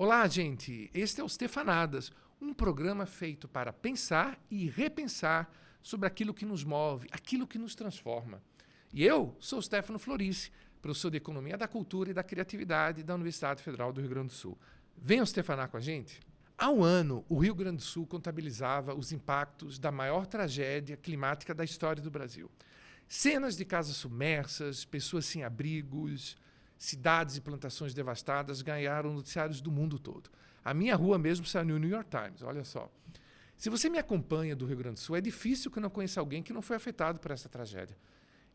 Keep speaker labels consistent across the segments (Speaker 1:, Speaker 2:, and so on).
Speaker 1: Olá, gente! Este é o Stefanadas, um programa feito para pensar e repensar sobre aquilo que nos move, aquilo que nos transforma. E eu sou o Stefano Florice, professor de Economia da Cultura e da Criatividade da Universidade Federal do Rio Grande do Sul. Venham Stefanar com a gente? Há um ano, o Rio Grande do Sul contabilizava os impactos da maior tragédia climática da história do Brasil. Cenas de casas submersas, pessoas sem abrigos, cidades e plantações devastadas ganharam noticiários do mundo todo. A minha rua mesmo saiu no New York Times, olha só. Se você me acompanha do Rio Grande do Sul, é difícil que eu não conheça alguém que não foi afetado por essa tragédia.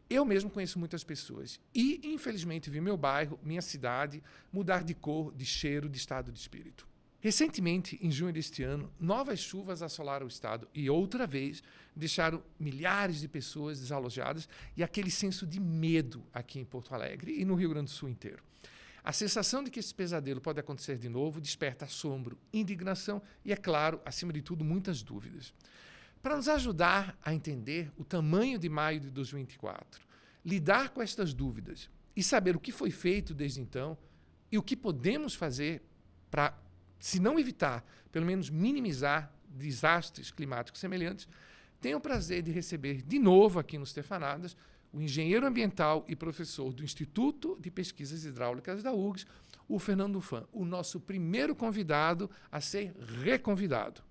Speaker 1: Eu mesmo conheço muitas pessoas e, infelizmente, vi meu bairro, minha cidade, mudar de cor, de cheiro, de estado de espírito. Recentemente, em junho deste ano, novas chuvas assolaram o estado e, outra vez, deixaram milhares de pessoas desalojadas e aquele senso de medo aqui em Porto Alegre e no Rio Grande do Sul inteiro. A sensação de que esse pesadelo pode acontecer de novo desperta assombro, indignação e, é claro, acima de tudo, muitas dúvidas. Para nos ajudar a entender o tamanho de maio de 2024, lidar com estas dúvidas e saber o que foi feito desde então e o que podemos fazer para, se não evitar, pelo menos minimizar desastres climáticos semelhantes, tenho o prazer de receber de novo aqui no Stefanadas o engenheiro ambiental e professor do Instituto de Pesquisas Hidráulicas da URGS, o Fernando Fam, o nosso primeiro convidado a ser reconvidado.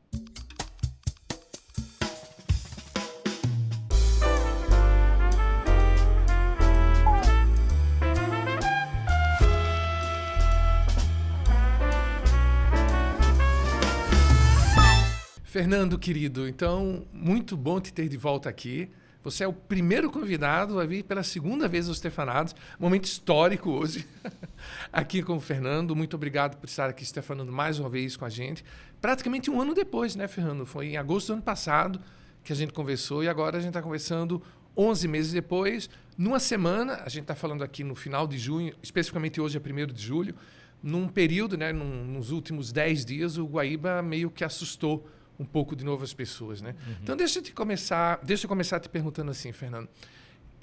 Speaker 1: Fernando, querido, então, muito bom te ter de volta aqui. Você é o primeiro convidado a vir pela segunda vez aos Stefanados, momento histórico hoje, aqui com o Fernando. Muito obrigado por estar aqui, Stefanando, mais uma vez com a gente. Praticamente um ano depois, né, Fernando? Foi em agosto do ano passado que a gente conversou e agora a gente está conversando 11 meses depois. Numa semana, a gente está falando aqui no final de junho, especificamente hoje é 1º de julho, num período, né, nos últimos 10 dias, o Guaíba meio que assustou um pouco de novo as pessoas, né? Uhum. Então, deixa eu começar te perguntando assim, Fernando.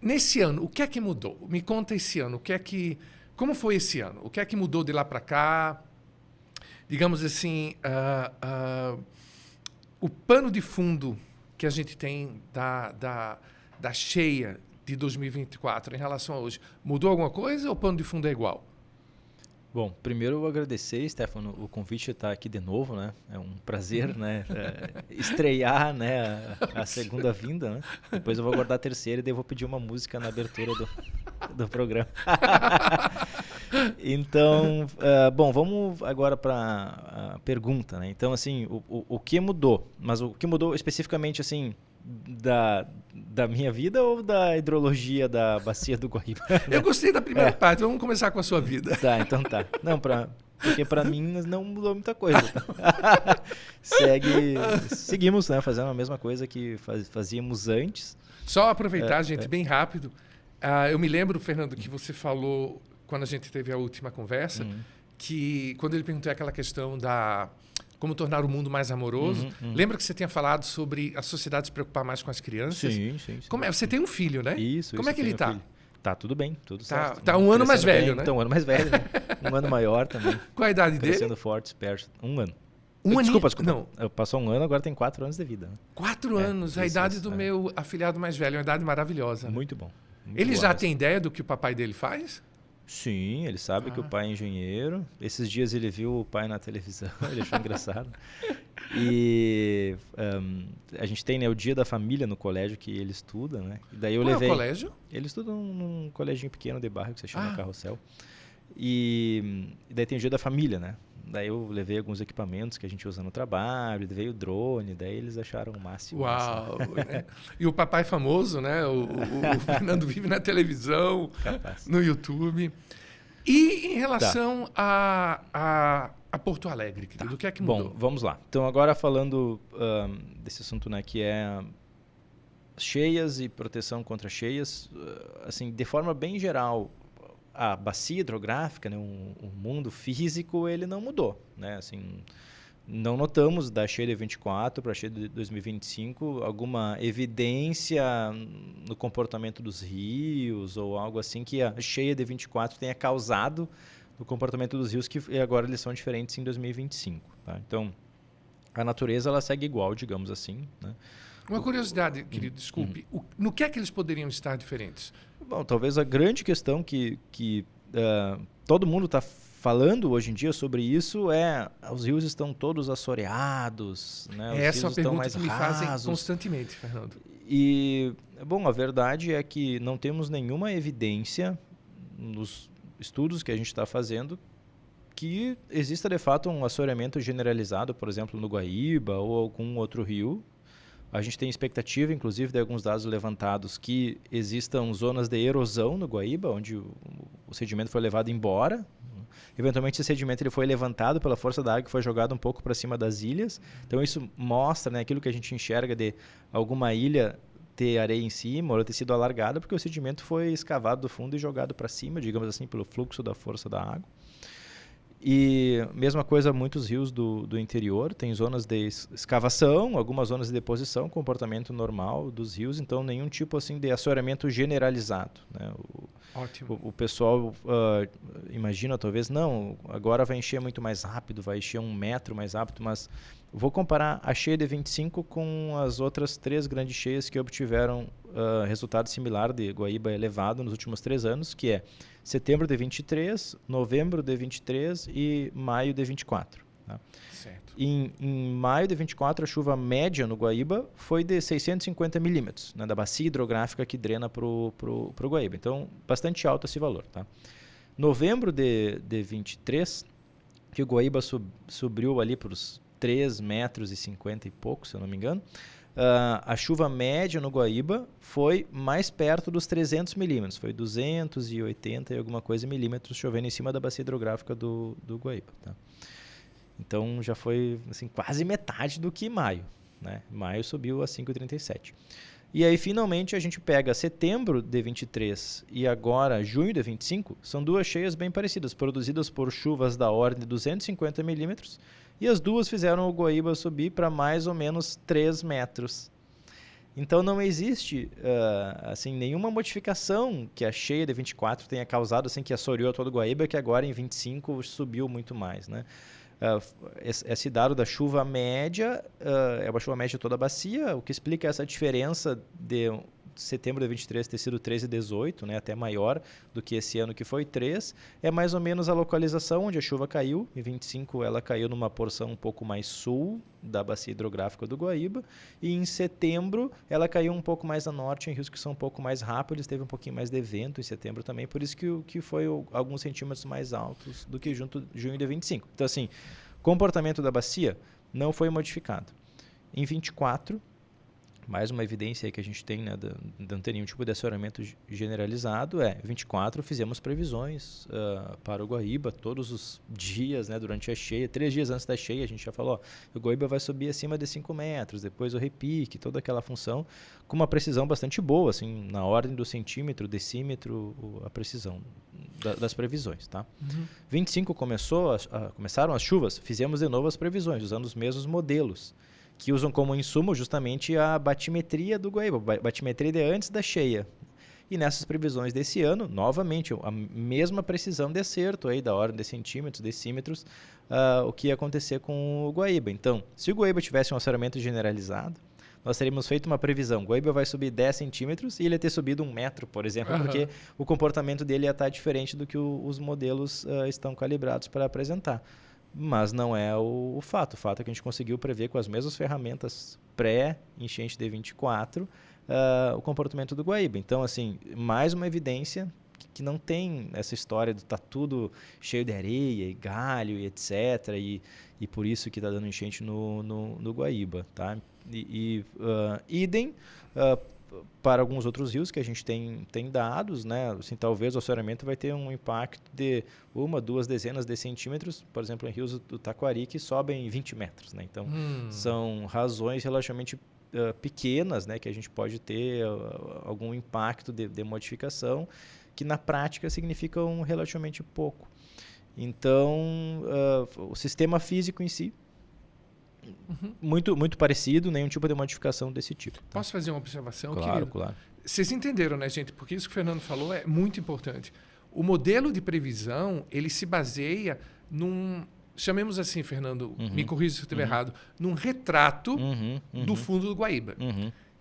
Speaker 1: Nesse ano, o que é que mudou? Me conta esse ano, como foi esse ano? O que é que mudou de lá para cá? Digamos assim, o pano de fundo que a gente tem da cheia de 2024 em relação a hoje, mudou alguma coisa ou o pano de fundo é igual?
Speaker 2: Bom, primeiro eu agradecer, Stefano, o convite de estar aqui de novo, né? É um prazer, né? Estrear, né? A segunda vinda, né? Depois eu vou guardar a terceira e daí eu vou pedir uma música na abertura do programa. Então, bom, vamos agora para a pergunta, né? Então, assim, o que mudou? Mas o que mudou especificamente, assim, da minha vida ou da hidrologia da bacia do Guaíba?
Speaker 1: Eu gostei da primeira parte, vamos começar com a sua vida.
Speaker 2: Tá, então tá. Não, porque para mim não mudou muita coisa. Seguimos, né, fazendo a mesma coisa que fazíamos antes.
Speaker 1: Só aproveitar, gente, bem rápido. Eu me lembro, Fernando, que você falou, quando a gente teve a última conversa, que quando ele perguntou aquela questão da como tornar o mundo mais amoroso. Lembra que você tinha falado sobre a sociedade se preocupar mais com as crianças?
Speaker 2: Sim.
Speaker 1: Como é? Você tem um filho, né?
Speaker 2: Isso.
Speaker 1: Como é que ele está?
Speaker 2: Tá tudo bem, tudo certo.
Speaker 1: Tá um ano mais velho, né?
Speaker 2: Então, um ano mais velho, né? Um ano maior também.
Speaker 1: Qual a idade dele?
Speaker 2: Crescendo forte, esperto. Um ano.
Speaker 1: Desculpa.
Speaker 2: Não. Passou um ano, agora tem 4 anos de vida. Né?
Speaker 1: 4 anos, a idade do meu afilhado mais velho, uma idade maravilhosa. Né?
Speaker 2: Muito bom.
Speaker 1: Ele já tem ideia do que o papai dele faz?
Speaker 2: Sim, ele sabe que o pai é engenheiro. Esses dias ele viu o pai na televisão, ele achou engraçado. E a gente tem, né, o dia da família no colégio que ele estuda, né? E daí eu levei.
Speaker 1: É o colégio?
Speaker 2: Ele estuda num coleginho pequeno de bairro que se chama Carrossel. E daí tem o dia da família, né? Daí eu levei alguns equipamentos que a gente usa no trabalho, veio o drone, daí eles acharam o máximo.
Speaker 1: Uau! Né? E o papai famoso, né? O Fernando vive na televisão, no YouTube. E em relação a Porto Alegre, querido, o que é que mudou?
Speaker 2: Bom, vamos lá. Então agora falando desse assunto, né, que é cheias e proteção contra cheias, assim, de forma bem geral, a bacia hidrográfica, né, o mundo físico, ele não mudou, né? Assim, não notamos da cheia de 24 para a cheia de 2025 alguma evidência no comportamento dos rios ou algo assim que a cheia de 24 tenha causado do comportamento dos rios, que agora eles são diferentes em 2025. Tá? Então, a natureza ela segue igual, digamos assim. Né?
Speaker 1: Uma curiosidade, querido, desculpe. No que é que eles poderiam estar diferentes?
Speaker 2: Bom, talvez a grande questão que todo mundo está falando hoje em dia sobre isso é os rios estão todos assoreados, né? Os
Speaker 1: Essa é
Speaker 2: rios
Speaker 1: uma
Speaker 2: estão
Speaker 1: pergunta
Speaker 2: mais
Speaker 1: que me
Speaker 2: rasos.
Speaker 1: fazem constantemente, Fernando.
Speaker 2: E, bom, a verdade é que não temos nenhuma evidência nos estudos que a gente está fazendo que exista de fato um assoreamento generalizado, por exemplo, no Guaíba ou algum outro rio. A gente tem expectativa, inclusive, de alguns dados levantados que existam zonas de erosão no Guaíba, onde o sedimento foi levado embora. Eventualmente, esse sedimento ele foi levantado pela força da água e foi jogado um pouco para cima das ilhas. Então, isso mostra, né, aquilo que a gente enxerga de alguma ilha ter areia em cima ou ter sido alargada, porque o sedimento foi escavado do fundo e jogado para cima, digamos assim, pelo fluxo da força da água. E mesma coisa, muitos rios do interior, tem zonas de escavação, algumas zonas de deposição, comportamento normal dos rios, então nenhum tipo assim de assoreamento generalizado. Né?
Speaker 1: Ótimo.
Speaker 2: O pessoal imagina talvez, não, agora vai encher muito mais rápido, vai encher 1 metro mais rápido, mas vou comparar a cheia de 25 com as outras 3 grandes cheias que obtiveram resultado similar de Guaíba elevado nos últimos 3 anos, que é setembro de 23, novembro de 23 e maio de 24. Tá?
Speaker 1: Certo.
Speaker 2: Em maio de 24, a chuva média no Guaíba foi de 650 milímetros, né, da bacia hidrográfica que drena para o Guaíba. Então, bastante alto esse valor. Tá? Novembro de 23, que o Guaíba subiu ali para os 3,50 metros e pouco, se eu não me engano, a chuva média no Guaíba foi mais perto dos 300 milímetros, foi 280 e alguma coisa milímetros chovendo em cima da bacia hidrográfica do Guaíba. Tá? Então já foi assim, quase metade do que maio. Né? Maio subiu a 5,37. E aí finalmente a gente pega setembro de 23 e agora junho de 25, são 2 cheias bem parecidas, produzidas por chuvas da ordem de 250 milímetros, e as duas fizeram o Guaíba subir para mais ou menos 3 metros. Então não existe assim, nenhuma modificação que a cheia de 24 tenha causado, assim, que assoreou todo o Guaíba, que agora em 25 subiu muito mais. Né? Esse dado da chuva média é uma chuva média de toda a bacia, o que explica essa diferença de setembro de 23 ter sido 13,18, né, até maior do que esse ano que foi 3, é mais ou menos a localização onde a chuva caiu. Em 25 ela caiu numa porção um pouco mais sul da bacia hidrográfica do Guaíba, e em setembro ela caiu um pouco mais a norte, em rios que são um pouco mais rápidos, teve um pouquinho mais de vento em setembro também, por isso que foi alguns centímetros mais altos do que junho de 25. Então assim, comportamento da bacia não foi modificado. Em 24, mais uma evidência aí que a gente tem, né, de não ter nenhum tipo de assoreamento generalizado, 24 fizemos previsões para o Guaíba todos os dias, né, durante a cheia, 3 dias antes da cheia a gente já falou, o Guaíba vai subir acima de 5 metros, depois o repique, toda aquela função, com uma precisão bastante boa, assim, na ordem do centímetro, decímetro, a precisão das previsões. Tá? 25 começaram as chuvas, fizemos de novo as previsões, usando os mesmos modelos, que usam como insumo justamente a batimetria do Guaíba, batimetria de antes da cheia. E nessas previsões desse ano, novamente, a mesma precisão de acerto, aí, da ordem de centímetros, decímetros, o que ia acontecer com o Guaíba. Então, se o Guaíba tivesse um assoreamento generalizado, nós teríamos feito uma previsão, o Guaíba vai subir 10 centímetros e ele ia ter subido 1 metro, por exemplo, porque o comportamento dele ia estar diferente do que os modelos estão calibrados para apresentar. Mas não é o fato. O fato é que a gente conseguiu prever com as mesmas ferramentas pré-enchente de 24 o comportamento do Guaíba. Então, assim, mais uma evidência que não tem essa história de estar tudo cheio de areia e galho e etc. E por isso que está dando enchente no Guaíba. Tá? Idem para alguns outros rios que a gente tem dados, né? Assim, talvez o assoreamento vai ter um impacto de 1, 2 dezenas de centímetros, por exemplo, em rios do Taquari, que sobem 20 metros. Né? Então, são razões relativamente pequenas, né? Que a gente pode ter algum impacto de modificação, que na prática significam relativamente pouco. Então, o sistema físico em si, muito, muito parecido, nenhum tipo de modificação desse tipo. Tá?
Speaker 1: Posso fazer uma observação,
Speaker 2: claro,
Speaker 1: querido?
Speaker 2: Claro.
Speaker 1: Vocês entenderam, né, gente? Porque isso que o Fernando falou é muito importante. O modelo de previsão, ele se baseia num... Chamemos assim, Fernando, me corrija se eu estiver errado, num retrato do fundo do Guaíba.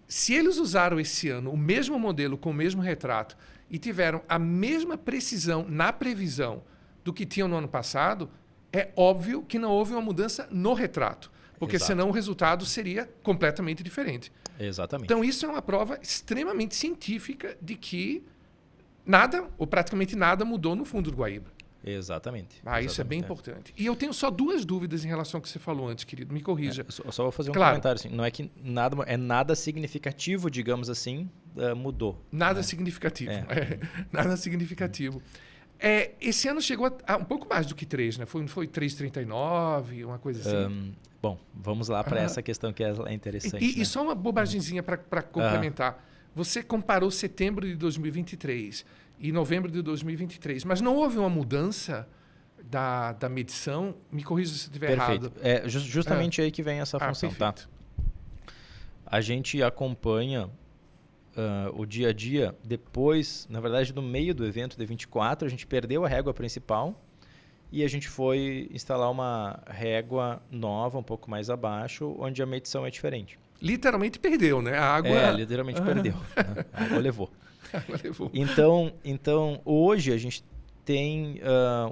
Speaker 1: Se eles usaram esse ano o mesmo modelo com o mesmo retrato e tiveram a mesma precisão na previsão do que tinham no ano passado, é óbvio que não houve uma mudança no retrato, porque senão o resultado seria completamente diferente.
Speaker 2: Exatamente.
Speaker 1: Então isso é uma prova extremamente científica de que nada, ou praticamente nada, mudou no fundo do Guaíba.
Speaker 2: Exatamente.
Speaker 1: Isso é bem importante. E eu tenho só 2 dúvidas em relação ao que você falou antes, querido. Me corrija.
Speaker 2: Só vou fazer um comentário. Assim, não é que nada significativo, digamos assim, mudou.
Speaker 1: Nada significativo. Nada significativo. Esse ano chegou a um pouco mais do que 3, né? Foi 3,39, uma coisa assim.
Speaker 2: Bom, vamos lá para essa questão que é interessante.
Speaker 1: E só uma bobagemzinha para complementar. Você comparou setembro de 2023 e novembro de 2023, mas não houve uma mudança da medição? Me corrija se eu estiver errado.
Speaker 2: É justamente aí que vem essa função,
Speaker 1: perfeito.
Speaker 2: Tá? A gente acompanha o dia a dia depois, na verdade, no meio do evento de 24, a gente perdeu a régua principal e a gente foi instalar uma régua nova, um pouco mais abaixo, onde a medição é diferente.
Speaker 1: Literalmente perdeu, né? A água...
Speaker 2: literalmente perdeu. Né? A água levou.
Speaker 1: levou.
Speaker 2: Então, hoje a gente tem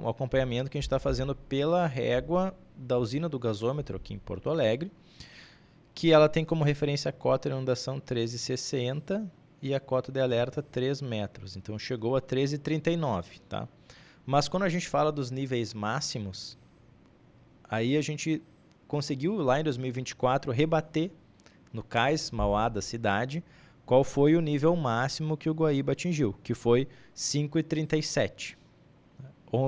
Speaker 2: um acompanhamento que a gente está fazendo pela régua da usina do gasômetro aqui em Porto Alegre, que ela tem como referência a cota de inundação 13,60 e a cota de alerta 3 metros. Então, chegou a 13,39, tá? Mas quando a gente fala dos níveis máximos, aí a gente conseguiu lá em 2024 rebater no Cais Mauá da cidade qual foi o nível máximo que o Guaíba atingiu, que foi 5,37.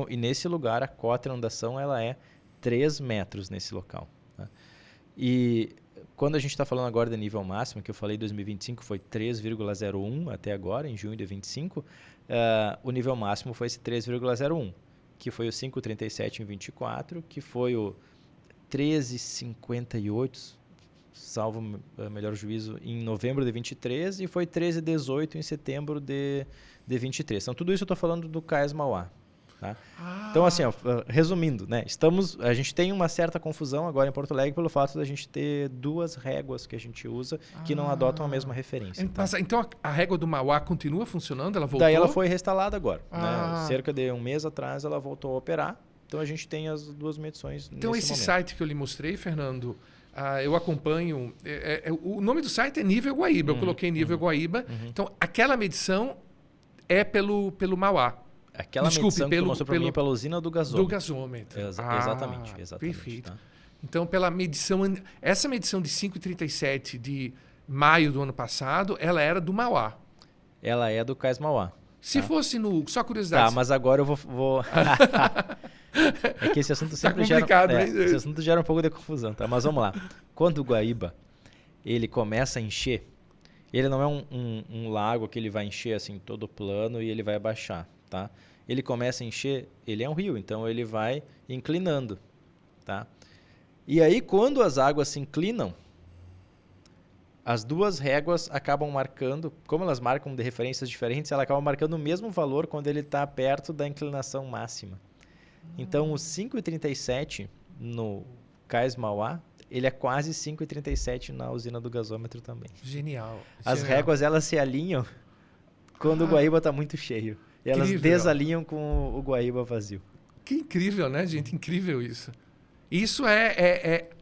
Speaker 2: E nesse lugar a cota de inundação ela é 3 metros nesse local. Né? E quando a gente está falando agora de nível máximo, que eu falei em 2025 foi 3,01 até agora, em junho de 25, o nível máximo foi esse 3,01, que foi o 5,37 em 24, que foi o 13,58, salvo melhor juízo, em novembro de 23 e foi 13,18 em setembro de 23. Então, tudo isso eu estou falando do Cais Mauá. Tá? Então, assim, resumindo, né? A gente tem uma certa confusão agora em Porto Alegre pelo fato de a gente ter 2 réguas que a gente usa que não adotam a mesma referência.
Speaker 1: Então, a régua do Mauá continua funcionando? Ela voltou?
Speaker 2: Daí ela foi reinstalada agora. Né? Cerca de um mês atrás ela voltou a operar. Então, a gente tem as 2 medições
Speaker 1: então,
Speaker 2: nesse
Speaker 1: esse
Speaker 2: momento.
Speaker 1: site que eu lhe mostrei, Fernando... eu acompanho... o nome do site é Nível Guaíba. Eu coloquei Nível Guaíba. Então, aquela medição é pelo Mauá.
Speaker 2: Aquela medição que tu mostrou para mim é pela usina do gasômetro.
Speaker 1: Do gasômetro.
Speaker 2: Exatamente.
Speaker 1: Perfeito.
Speaker 2: Tá?
Speaker 1: Então, pela medição... Essa medição de 5,37 de maio do ano passado, ela era do Mauá.
Speaker 2: Ela é do Cais Mauá.
Speaker 1: Se fosse no... Só curiosidade.
Speaker 2: Tá, mas agora eu vou... É que esse assunto sempre
Speaker 1: esse
Speaker 2: assunto gera um pouco de confusão, tá? Mas vamos lá. Quando o Guaíba ele começa a encher, ele não é um lago que ele vai encher assim todo plano e ele vai baixar, tá? Ele começa a encher, ele é um rio, então ele vai inclinando, tá? E aí quando as águas se inclinam, as 2 réguas acabam marcando, como elas marcam de referências diferentes, ela acaba marcando o mesmo valor quando ele está perto da inclinação máxima. Então, o 5,37 no Cais Mauá, ele é quase 5,37 na usina do gasômetro também.
Speaker 1: Genial.
Speaker 2: As réguas, elas se alinham quando o Guaíba está muito cheio. E elas desalinham com o Guaíba vazio.
Speaker 1: Que incrível, né, gente? Incrível isso. Isso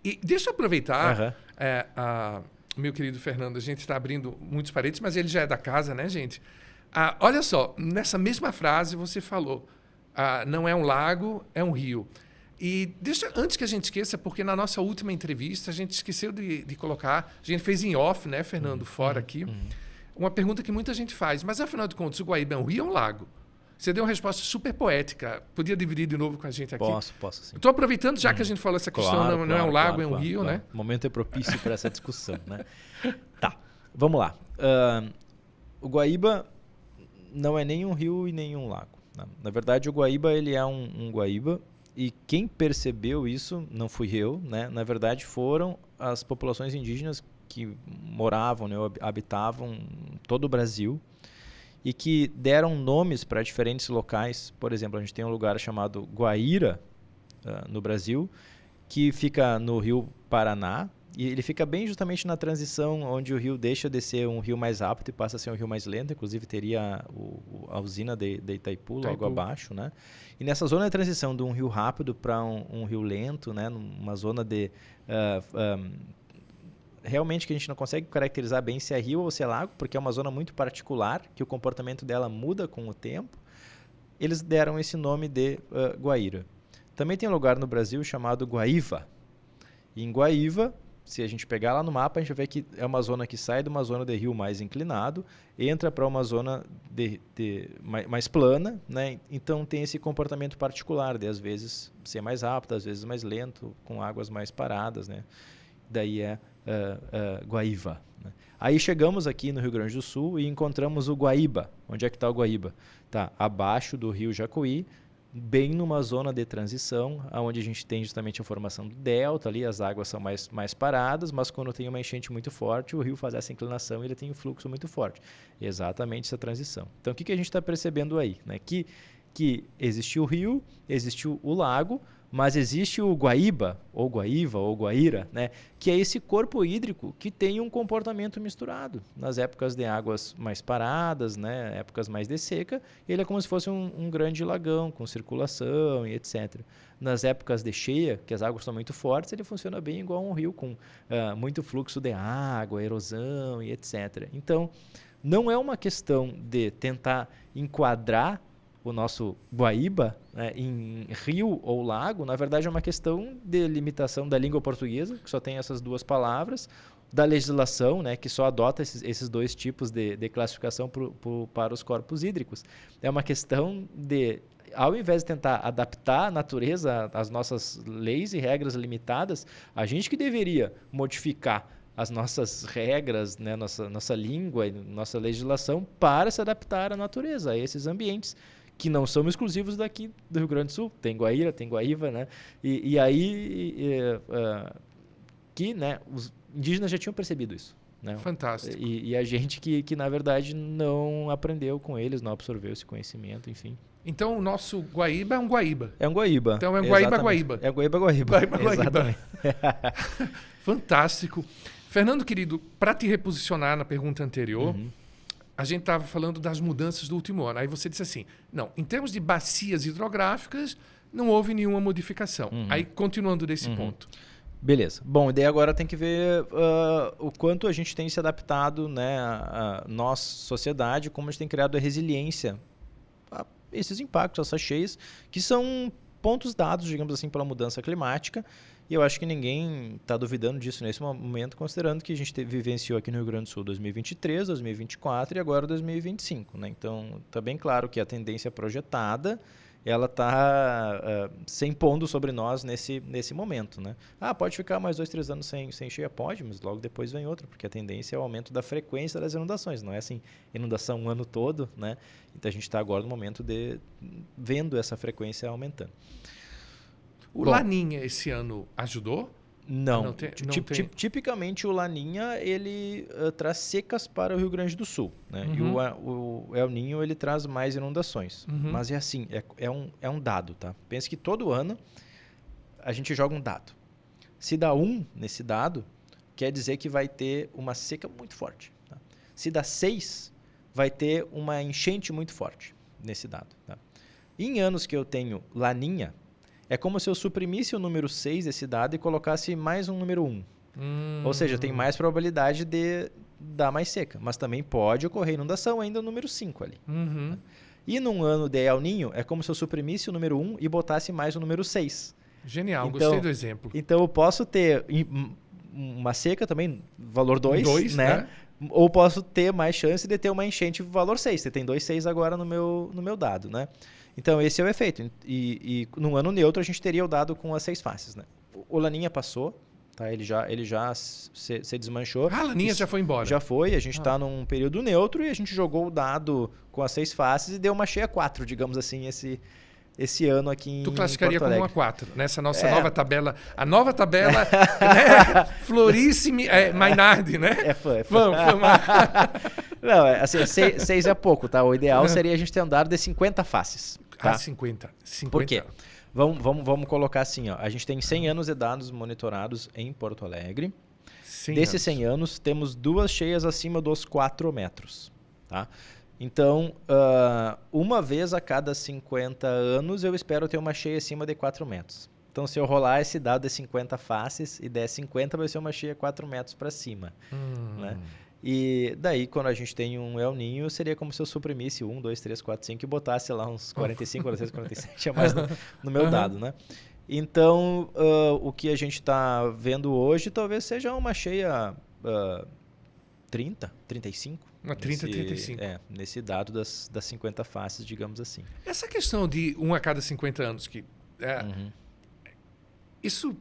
Speaker 1: e deixa eu aproveitar, meu querido Fernando, a gente está abrindo muitos parênteses, mas ele já é da casa, né, gente? Olha só, nessa mesma frase você falou... não é um lago, é um rio. E antes que a gente esqueça, porque na nossa última entrevista a gente esqueceu de colocar, a gente fez em off, né, Fernando, fora aqui, uma pergunta que muita gente faz, mas afinal de contas, o Guaíba é um rio ou um lago? Você deu uma resposta super poética. Podia dividir de novo com a gente aqui?
Speaker 2: Posso sim.
Speaker 1: Estou aproveitando, já que a gente falou essa questão, não é um lago, é um rio, né?
Speaker 2: O momento é propício para essa discussão, né? Tá, vamos lá. O Guaíba não é nem um rio e nem um lago. Na verdade, o Guaíba ele é um Guaíba e quem percebeu isso não fui eu, né? Na verdade, foram as populações indígenas que moravam, né, habitavam todo o Brasil e que deram nomes para diferentes locais. Por exemplo, a gente tem um lugar chamado Guaíra, no Brasil, que fica no Rio Paraná, e ele fica bem justamente na transição onde o rio deixa de ser um rio mais rápido e passa a ser um rio mais lento. Inclusive teria a usina de Itaipu logo abaixo, né? E nessa zona de transição de um rio rápido para um rio lento, né? Numa zona de realmente que a gente não consegue caracterizar bem se é rio ou se é lago, porque é uma zona muito particular, que o comportamento dela muda com o tempo. Eles deram esse nome de Guaíra. Também tem um lugar no Brasil chamado Guaíba. E em Guaíba, se a gente pegar lá no mapa, a gente vai ver que é uma zona que sai de uma zona de rio mais inclinado, entra para uma zona mais plana, né? Então tem esse comportamento particular de às vezes ser mais rápido, às vezes mais lento, com águas mais paradas, né? Daí é Guaíba, né? Aí chegamos aqui no Rio Grande do Sul e encontramos o Guaíba. Onde é que está o Guaíba? Está abaixo do rio Jacuí, bem numa zona de transição, onde a gente tem justamente a formação do delta, ali as águas são mais paradas, mas quando tem uma enchente muito forte, o rio faz essa inclinação e ele tem um fluxo muito forte. Exatamente essa transição. Então, o que a gente está percebendo aí? Né? Que existiu o rio, existiu o lago, mas existe o Guaíba, ou Guaíva, ou Guaíra, né? Que é esse corpo hídrico que tem um comportamento misturado. Nas épocas de águas mais paradas, né? Épocas mais de seca, ele é como se fosse um grande lagão, com circulação e etc. Nas épocas de cheia, que as águas estão muito fortes, ele funciona bem igual um rio, com muito fluxo de água, erosão e etc. Então, não é uma questão de tentar enquadrar o nosso Guaíba, né, em rio ou lago. Na verdade é uma questão de limitação da língua portuguesa, que só tem essas duas palavras, da legislação, né, que só adota esses dois tipos de classificação para os corpos hídricos. É uma questão de, ao invés de tentar adaptar a natureza às nossas leis e regras limitadas, a gente que deveria modificar as nossas regras, né, nossa língua e nossa legislação para se adaptar à natureza, a esses ambientes que não são exclusivos daqui do Rio Grande do Sul. Tem Guaíra, tem Guaíba, né? E aí que, né, os indígenas já tinham percebido isso, né?
Speaker 1: Fantástico.
Speaker 2: E a gente que, na verdade, não aprendeu com eles, não absorveu esse conhecimento, enfim.
Speaker 1: Então, o nosso Guaíba é um Guaíba.
Speaker 2: É um Guaíba.
Speaker 1: Então, é um Guaíba-Guaíba.
Speaker 2: É Guaíba-Guaíba.
Speaker 1: Guaíba-Guaíba. Fantástico. Fernando, querido, para te reposicionar na pergunta anterior, a gente estava falando das mudanças do último ano. Aí você disse assim, não, em termos de bacias hidrográficas, não houve nenhuma modificação. Aí, continuando desse ponto.
Speaker 2: Beleza. Bom, e daí agora tem que ver o quanto a gente tem se adaptado, né, a nós, sociedade, como a gente tem criado a resiliência a esses impactos, essas cheias, que são pontos dados, digamos assim, pela mudança climática. E eu acho que ninguém está duvidando disso nesse momento, considerando que a gente vivenciou aqui no Rio Grande do Sul 2023, 2024 e agora 2025. Né? Então, está bem claro que a tendência projetada ela está se impondo sobre nós nesse momento. Né? Pode ficar mais 2, 3 anos sem cheia? Pode, mas logo depois vem outra, porque a tendência é o aumento da frequência das inundações. Não é assim, inundação o ano todo. Né? Então, a gente está agora no momento de vendo essa frequência aumentando.
Speaker 1: O Laninha esse ano ajudou?
Speaker 2: Não. Tipicamente o Laninha ele traz secas para o Rio Grande do Sul, né? E o El Niño ele traz mais inundações. Mas é assim, é um dado, tá? Pensa que todo ano a gente joga um dado. Se dá 1 nesse dado, quer dizer que vai ter uma seca muito forte. Tá? Se dá 6, vai ter uma enchente muito forte nesse dado. Tá? Em anos que eu tenho Laninha, é como se eu suprimisse o número 6 desse dado e colocasse mais um número 1. Ou seja, tem mais probabilidade de dar mais seca. Mas também pode ocorrer inundação ainda no número 5 ali. E num ano de El Niño, é como se eu suprimisse o número 1 e botasse mais o número 6.
Speaker 1: Genial, então, gostei do exemplo.
Speaker 2: Então eu posso ter uma seca também, valor 2, né?
Speaker 1: Né?
Speaker 2: Ou posso ter mais chance de ter uma enchente valor 6. Você tem 2 6 agora no meu dado, né? Então, esse é o efeito. E num ano neutro, a gente teria o dado com as 6 faces. Né? O Laninha passou, tá? Ele já se desmanchou.
Speaker 1: A Laninha já foi embora?
Speaker 2: Já foi. A gente está num período neutro e a gente jogou o dado com as 6 faces e deu uma cheia 4, digamos assim, esse ano aqui em
Speaker 1: Tu classificaria
Speaker 2: Porto
Speaker 1: como
Speaker 2: Alegre.
Speaker 1: uma 4, nessa nossa nova tabela. A nova tabela, né? Florice Mainardi, né?
Speaker 2: É fã.
Speaker 1: Vamos.
Speaker 2: Não, assim, 6 é pouco, tá? O ideal seria a gente ter um dado de 50 faces. Tá?
Speaker 1: 50.
Speaker 2: Por quê? Vamos colocar assim, ó. A gente tem 100 anos de dados monitorados em Porto Alegre. Desses 100 anos, temos 2 cheias acima dos 4 metros. Tá? Então, uma vez a cada 50 anos, eu espero ter uma cheia acima de 4 metros. Então, se eu rolar esse dado de 50 faces e der 50, vai ser uma cheia 4 metros para cima. Né? E daí, quando a gente tem um El Niño, seria como se eu suprimisse 1, 2, 3, 4, 5 e botasse lá uns 45, 46, 47 a mais no meu dado, né? Então, o que a gente está vendo hoje talvez seja uma cheia 30, 35.
Speaker 1: Uma 30, 35.
Speaker 2: Nesse dado das 50 faces, digamos assim.
Speaker 1: Essa questão de 1 a cada 50 anos, isso,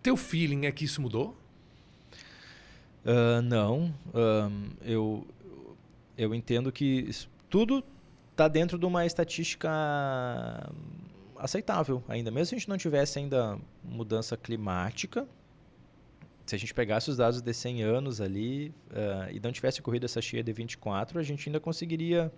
Speaker 1: teu feeling é que isso mudou?
Speaker 2: Não. Eu entendo que tudo está dentro de uma estatística aceitável ainda. Mesmo se a gente não tivesse ainda mudança climática, se a gente pegasse os dados de 100 anos ali e não tivesse ocorrido essa cheia de 24, a gente ainda conseguiria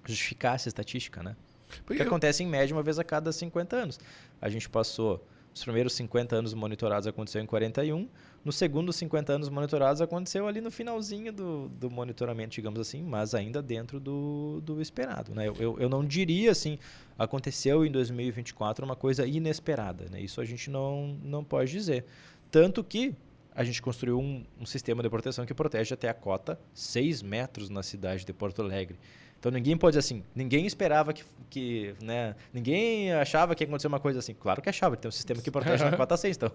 Speaker 2: justificar essa estatística, né? Porque acontece em média uma vez a cada 50 anos. A gente passou, os primeiros 50 anos monitorados aconteceu em 41, nos segundos 50 anos monitorados aconteceu ali no finalzinho do monitoramento, digamos assim, mas ainda dentro do esperado, né? Eu não diria assim, aconteceu em 2024 uma coisa inesperada, né? Isso a gente não pode dizer. Tanto que a gente construiu um sistema de proteção que protege até a cota 6 metros na cidade de Porto Alegre. Então ninguém pode dizer assim, ninguém esperava que né, ninguém achava que ia acontecer uma coisa assim. Claro que achava, tem um sistema que protege na cota 6. Então,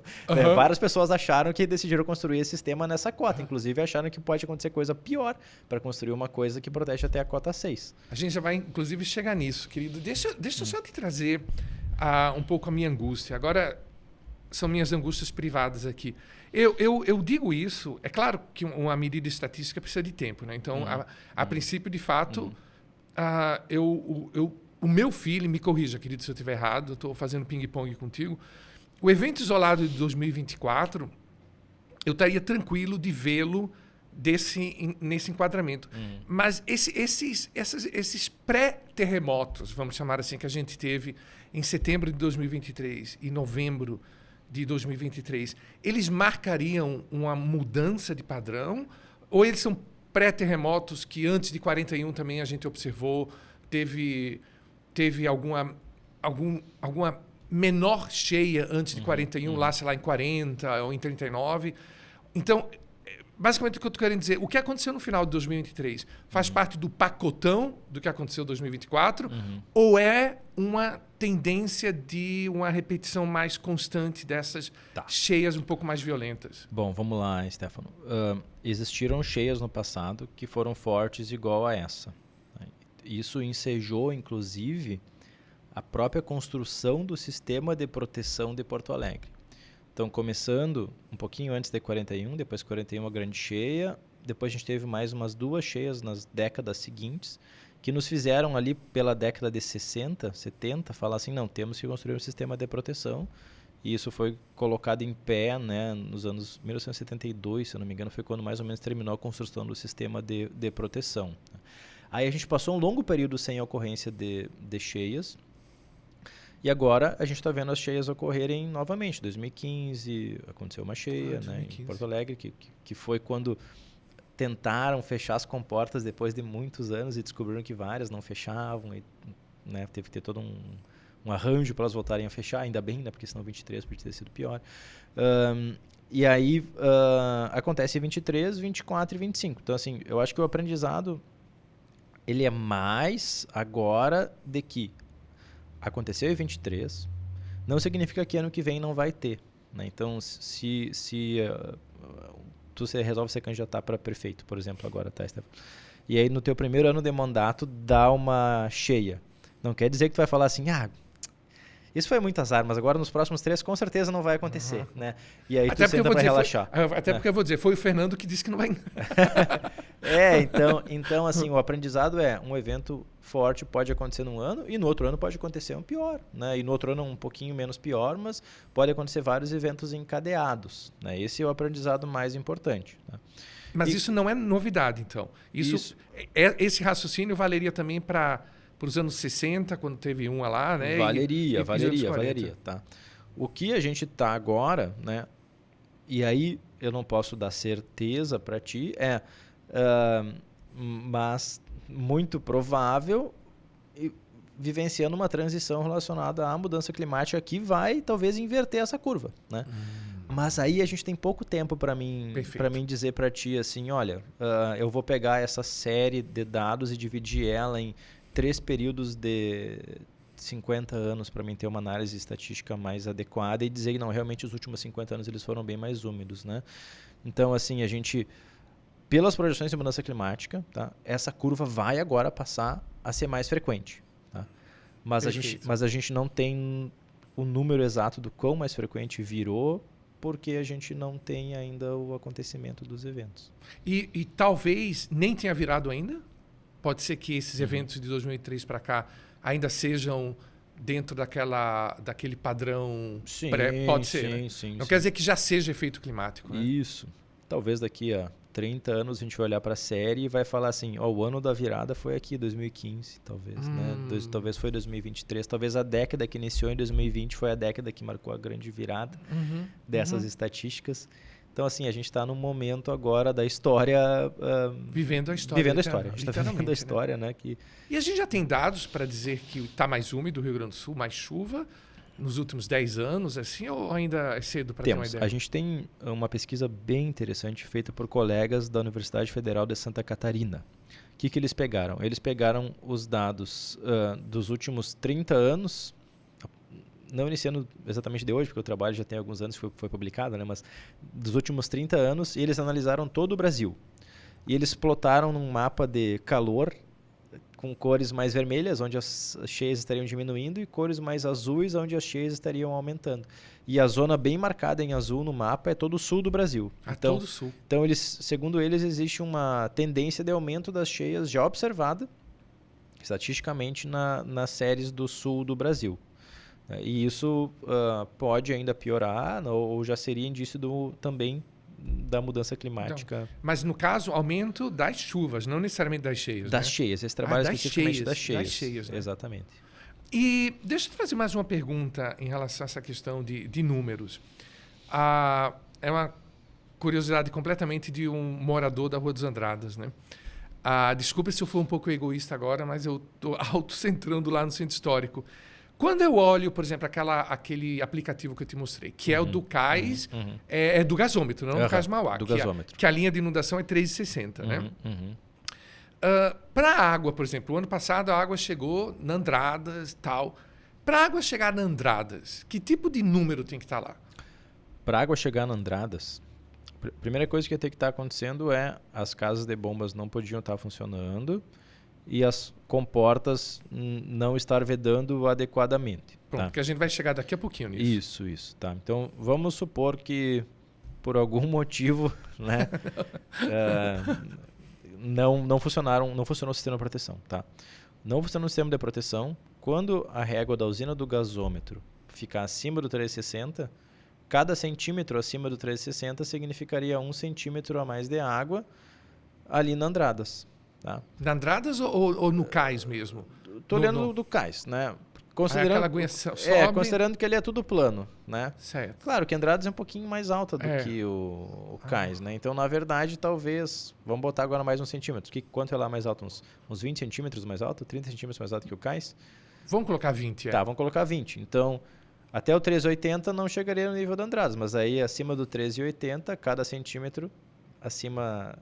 Speaker 2: várias pessoas acharam que decidiram construir esse sistema nessa cota. Inclusive acharam que pode acontecer coisa pior para construir uma coisa que protege até a cota 6.
Speaker 1: A gente já vai, inclusive, chegar nisso, querido. Deixa eu só te trazer um pouco a minha angústia. Agora, são minhas angústias privadas aqui. Eu digo isso, é claro que uma medida estatística precisa de tempo, né? Então, a princípio, de fato, o meu feeling, me corrija, querido, se eu estiver errado, eu estou fazendo ping-pong contigo, o evento isolado de 2024, eu estaria tranquilo de vê-lo nesse enquadramento. Mas esses pré-terremotos, vamos chamar assim, que a gente teve em setembro de 2023 e novembro de 2023, eles marcariam uma mudança de padrão? Ou eles são pré-terremotos que antes de 41 também a gente observou, teve alguma menor cheia antes de 41, lá, sei lá, em 40 ou em 39? Então, basicamente o que eu estou querendo dizer, o que aconteceu no final de 2023 faz parte do pacotão do que aconteceu em 2024 ou é uma tendência de uma repetição mais constante dessas cheias um pouco mais violentas?
Speaker 2: Bom, vamos lá, Stefano. Existiram cheias no passado que foram fortes igual a essa. Isso ensejou, inclusive, a própria construção do sistema de proteção de Porto Alegre. Então, começando um pouquinho antes de 41, depois de 41 a grande cheia, depois a gente teve mais umas 2 cheias nas décadas seguintes, que nos fizeram ali pela década de 60, 70, falar assim, não, temos que construir um sistema de proteção. E isso foi colocado em pé, né, nos anos 1972, se eu não me engano, foi quando mais ou menos terminou a construção do sistema de proteção. Aí a gente passou um longo período sem ocorrência de cheias, e agora a gente está vendo as cheias ocorrerem novamente. Em 2015 aconteceu uma cheia, né, em Porto Alegre, que foi quando tentaram fechar as comportas depois de muitos anos e descobriram que várias não fechavam. E, né, teve que ter todo um arranjo para elas voltarem a fechar, ainda bem, né, porque senão 23 podia ter sido pior. E aí acontece em 23, 24 e 25. Então, assim, eu acho que o aprendizado ele é mais agora de que aconteceu em 23, não significa que ano que vem não vai ter. Né? Então, se tu resolve se candidatar para prefeito, por exemplo, agora, tá, Stefano? E aí no teu primeiro ano de mandato dá uma cheia. Não quer dizer que tu vai falar assim, Isso foi muito azar, mas agora nos próximos 3 com certeza não vai acontecer, né? E aí
Speaker 1: Até
Speaker 2: tu senta para relaxar.
Speaker 1: Até porque eu vou dizer, foi o Fernando que disse que não vai...
Speaker 2: Então assim, o aprendizado um evento forte pode acontecer num ano e no outro ano pode acontecer um pior, né? E no outro ano um pouquinho menos pior, mas pode acontecer vários eventos encadeados, né? Esse é o aprendizado mais importante, né?
Speaker 1: Mas isso não é novidade, então. Esse raciocínio valeria também para os anos 60, quando teve uma lá, né?
Speaker 2: Valeria, tá? O que a gente tá agora, né? E aí eu não posso dar certeza para ti, mas muito provável vivenciando uma transição relacionada à mudança climática que vai talvez inverter essa curva, né? Mas aí a gente tem pouco tempo para mim dizer para ti assim, olha, eu vou pegar essa série de dados e dividir ela em 3 períodos de 50 anos para mim ter uma análise estatística mais adequada e dizer que não, realmente os últimos 50 anos eles foram bem mais úmidos, né? Então, assim, a gente, pelas projeções de mudança climática, tá? Essa curva vai agora passar a ser mais frequente, tá? Mas a gente não tem o número exato do quão mais frequente virou, porque a gente não tem ainda o acontecimento dos eventos.
Speaker 1: E talvez nem tenha virado ainda? Pode ser que esses eventos de 2003 para cá ainda sejam dentro daquele padrão pré... Pode ser, né? Não quer dizer que já seja efeito climático, né?
Speaker 2: Isso. Talvez daqui a 30 anos a gente vai olhar para a série e vai falar assim, o ano da virada foi aqui, 2015, talvez, né? Talvez foi 2023, talvez a década que iniciou em 2020 foi a década que marcou a grande virada dessas estatísticas. Então, assim, a gente está num momento agora da história...
Speaker 1: vivendo a história.
Speaker 2: A gente está vivendo a história, né?
Speaker 1: E a gente já tem dados para dizer que está mais úmido o Rio Grande do Sul, mais chuva nos últimos 10 anos, assim, ou ainda é cedo para ter uma ideia?
Speaker 2: A gente tem uma pesquisa bem interessante feita por colegas da Universidade Federal de Santa Catarina. O que eles pegaram? Eles pegaram os dados dos últimos 30 anos, não iniciando exatamente de hoje, porque o trabalho já tem alguns anos que foi publicado, né? Mas dos últimos 30 anos, e eles analisaram todo o Brasil. E eles plotaram num mapa de calor com cores mais vermelhas, onde as cheias estariam diminuindo, e cores mais azuis, onde as cheias estariam aumentando. E a zona bem marcada em azul no mapa é todo o sul do Brasil. Então,
Speaker 1: todo o sul.
Speaker 2: Então, segundo eles, existe uma tendência de aumento das cheias já observada, estatisticamente, nas séries do sul do Brasil. E isso pode ainda piorar, ou já seria indício também da mudança climática.
Speaker 1: Então, mas no caso, aumento das chuvas, não necessariamente das cheias.
Speaker 2: Das
Speaker 1: né?
Speaker 2: cheias, esse trabalho especificamente das cheias.
Speaker 1: Das cheias, né?
Speaker 2: Exatamente.
Speaker 1: E deixa eu te fazer mais uma pergunta em relação a essa questão de números. É uma curiosidade completamente de um morador da Rua dos Andradas, né? Desculpa se eu for um pouco egoísta agora, mas eu estou autocentrando lá no centro histórico. Quando eu olho, por exemplo, aquele aplicativo que eu te mostrei, que é o do CAIS, é do gasômetro, não do CAIS Mauá, que a linha de inundação é 3,60, né? Para a água, por exemplo, o ano passado a água chegou na Andradas e tal. Para a água chegar na Andradas, que tipo de número tem que estar lá?
Speaker 2: Para a água chegar na Andradas, a primeira coisa que ia ter que estar acontecendo é as casas de bombas não podiam estar funcionando e as comportas não estar vedando adequadamente.
Speaker 1: Pronto, porque a gente vai chegar daqui a pouquinho nisso.
Speaker 2: Isso, tá. Então, vamos supor que por algum motivo, né, não funcionou o sistema de proteção, tá? Não funcionou o sistema de proteção. Quando a régua da usina do gasômetro ficar acima do 360, cada centímetro acima do 360 significaria 1 centímetro a mais de água ali na Andradas. Tá?
Speaker 1: Na Andradas ou no cais mesmo?
Speaker 2: Estou olhando do cais, né? Considerando que ele é tudo plano, né?
Speaker 1: Certo.
Speaker 2: Claro que Andradas é um pouquinho mais alta do que o cais, né? Então, na verdade, talvez... Vamos botar agora mais 1 centímetro. Quanto é lá mais alto? Uns 20 centímetros mais alto? 30 centímetros mais alto que o cais?
Speaker 1: Vamos colocar 20,
Speaker 2: Tá, vamos colocar 20. Então, até o 3,80 não chegaria no nível da Andradas, mas aí acima do 13,80, cada centímetro acima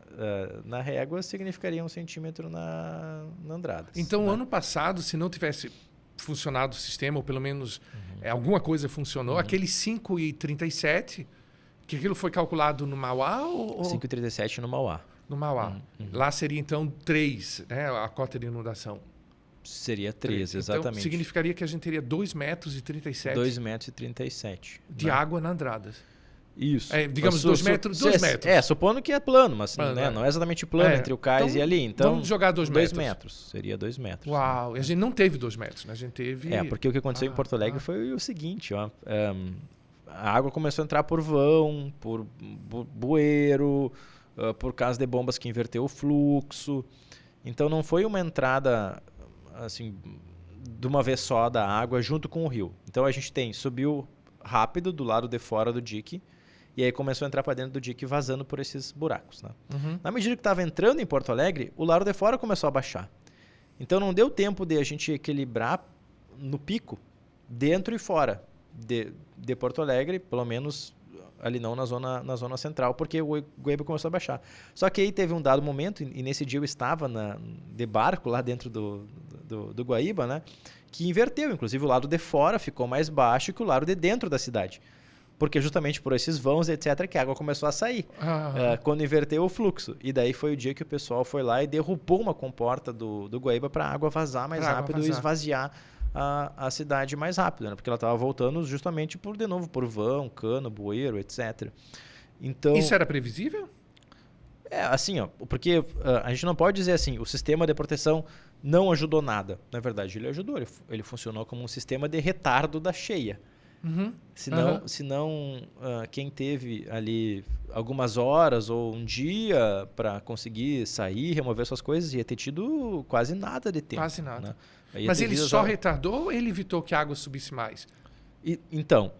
Speaker 2: na régua significaria 1 centímetro na Andradas.
Speaker 1: Então,
Speaker 2: né?
Speaker 1: ano passado, se não tivesse funcionado o sistema, ou pelo menos alguma coisa funcionou, aquele 5,37, que aquilo foi calculado no Mauá?
Speaker 2: 5,37 no Mauá.
Speaker 1: No Mauá. Lá seria, então, 3, né, a cota de inundação.
Speaker 2: Seria 13,
Speaker 1: Então,
Speaker 2: exatamente.
Speaker 1: significaria que a gente teria 2,37 metros
Speaker 2: 2,37 m.
Speaker 1: de água na Andradas.
Speaker 2: Isso.
Speaker 1: Digamos 2 metros, 2 metros.
Speaker 2: Supondo que é plano, mas
Speaker 1: Plano,
Speaker 2: né? Não é exatamente plano entre o cais e ali. Então,
Speaker 1: vamos jogar 2 metros.
Speaker 2: 2 metros. Seria 2 metros.
Speaker 1: Uau, e a gente não teve 2 metros, né? A gente teve...
Speaker 2: Porque o que aconteceu em Porto Alegre foi o seguinte, ó. A água começou a entrar por vão, por bueiro, por causa de bombas que inverteu o fluxo. Então não foi uma entrada assim de uma vez só da água junto com o rio. Então a gente subiu rápido do lado de fora do dique e aí começou a entrar para dentro do dique vazando por esses buracos, né? Na medida que estava entrando em Porto Alegre, o lado de fora começou a baixar. Então não deu tempo de a gente equilibrar no pico dentro e fora de Porto Alegre, pelo menos ali não na zona central, porque o Guaíba começou a baixar. Só que aí teve um dado momento, e nesse dia eu estava de barco lá dentro do Guaíba, né, que inverteu. Inclusive o lado de fora ficou mais baixo que o lado de dentro da cidade. Porque justamente por esses vãos, etc., que a água começou a sair, quando inverteu o fluxo. E daí foi o dia que o pessoal foi lá e derrubou uma comporta do Guaíba para a água vazar mais rápido e esvaziar a cidade mais rápido, né? Porque ela estava voltando justamente por vão, cano, bueiro, etc. Então,
Speaker 1: isso era previsível?
Speaker 2: Assim, porque a gente não pode dizer assim, o sistema de proteção não ajudou nada. Na verdade, ele ajudou, ele funcionou como um sistema de retardo da cheia. Senão quem teve ali algumas horas ou um dia para conseguir sair, remover suas coisas, ia ter tido quase nada de tempo.
Speaker 1: Quase nada.
Speaker 2: Né?
Speaker 1: Mas ele só retardou ou ele evitou que a água subisse mais?
Speaker 2: Então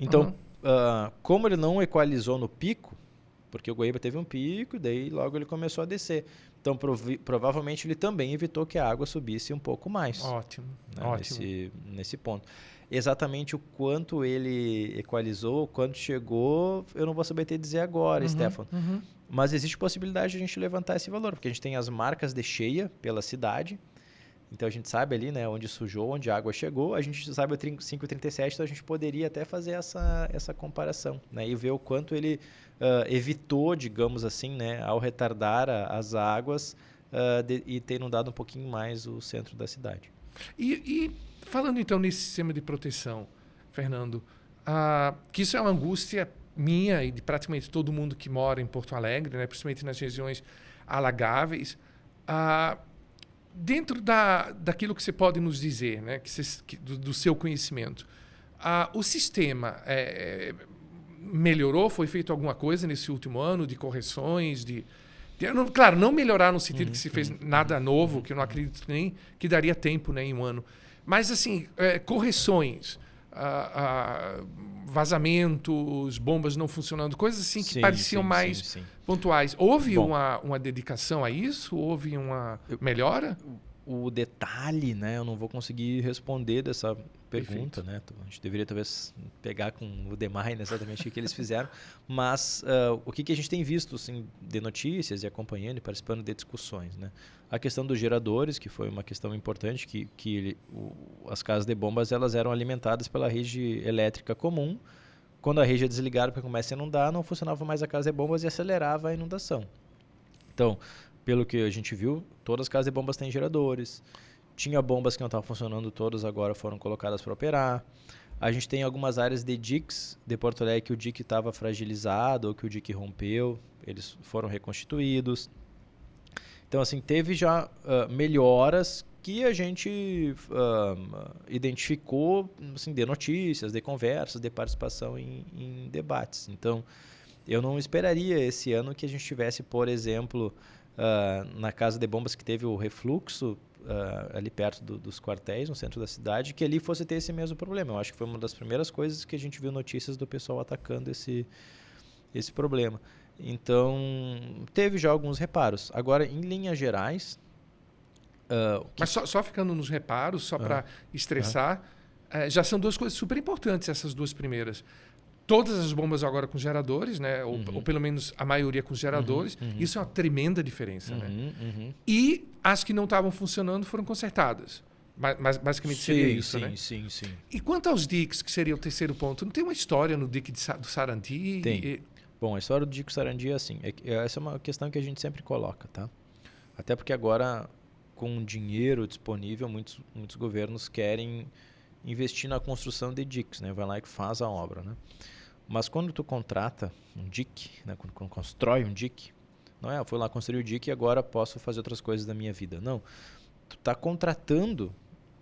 Speaker 2: como ele não equalizou no pico, porque o Guaíba teve um pico e daí logo ele começou a descer. Então provavelmente ele também evitou que a água subisse um pouco mais.
Speaker 1: Ótimo,
Speaker 2: né?
Speaker 1: ótimo.
Speaker 2: Nesse ponto. Exatamente o quanto ele equalizou, quanto chegou, eu não vou saber te dizer agora, Stefano. Mas existe possibilidade de a gente levantar esse valor, porque a gente tem as marcas de cheia pela cidade. Então a gente sabe ali, né, onde sujou, onde a água chegou. A gente sabe o 5,37, então a gente poderia até fazer essa comparação, né, e ver o quanto ele evitou, digamos assim, né, ao retardar as águas e ter inundado um pouquinho mais o centro da cidade.
Speaker 1: E falando então nesse sistema de proteção, Fernando, que isso é uma angústia minha e de praticamente todo mundo que mora em Porto Alegre, né, principalmente nas regiões alagáveis, dentro daquilo que você pode nos dizer, né, do seu conhecimento, o sistema melhorou? Foi feito alguma coisa nesse último ano de correções? Claro, não melhorar no sentido que se fez nada novo, que eu não acredito nem que daria tempo, né, em um ano. Mas, assim, correções, vazamentos, bombas não funcionando, coisas assim que pareciam mais pontuais. Houve uma dedicação a isso? Houve uma melhora?
Speaker 2: O detalhe, né, eu não vou conseguir responder dessa pergunta, né? A gente deveria talvez pegar com o DEMAI, né, exatamente o que eles fizeram, mas o que a gente tem visto assim, de notícias e acompanhando e participando de discussões, né? A questão dos geradores, que foi uma questão importante, que as casas de bombas elas eram alimentadas pela rede elétrica comum. Quando a rede é desligada porque começa a inundar, não funcionava mais a casa de bombas e acelerava a inundação. Então, pelo que a gente viu, todas as casas de bombas têm geradores. Tinha bombas que não estavam funcionando, todas agora foram colocadas para operar. A gente tem algumas áreas de diques de Porto Alegre que o dique estava fragilizado ou que o dique rompeu. Eles foram reconstituídos. Então, assim, teve já melhoras que a gente identificou assim, de notícias, de conversas, de participação em debates. Então, eu não esperaria esse ano que a gente tivesse, por exemplo, na casa de bombas que teve o refluxo, ali perto dos quartéis, no centro da cidade, que ali fosse ter esse mesmo problema. Eu acho que foi uma das primeiras coisas que a gente viu notícias do pessoal atacando esse problema. Então, teve já alguns reparos. Agora, em linhas gerais...
Speaker 1: Mas só ficando nos reparos, só para estressar, já são duas coisas super importantes, essas duas primeiras. Todas as bombas agora com geradores, né? Ou pelo menos a maioria com geradores. Isso é uma tremenda diferença. Né? E as que não estavam funcionando foram consertadas. Mas basicamente seria isso, né?
Speaker 2: Sim.
Speaker 1: E quanto aos diques, que seria o terceiro ponto, não tem uma história no dique do Sarandi?
Speaker 2: Tem. Bom, a história do dique Sarandi é assim. Essa é uma questão que a gente sempre coloca, tá? Até porque agora, com dinheiro disponível, muitos governos querem investir na construção de diques, né? Vai lá e faz a obra, né? Mas quando tu contrata um dique, né? Quando constrói um dique, não é, eu fui lá construir o dique e agora posso fazer outras coisas da minha vida. Não, tu está contratando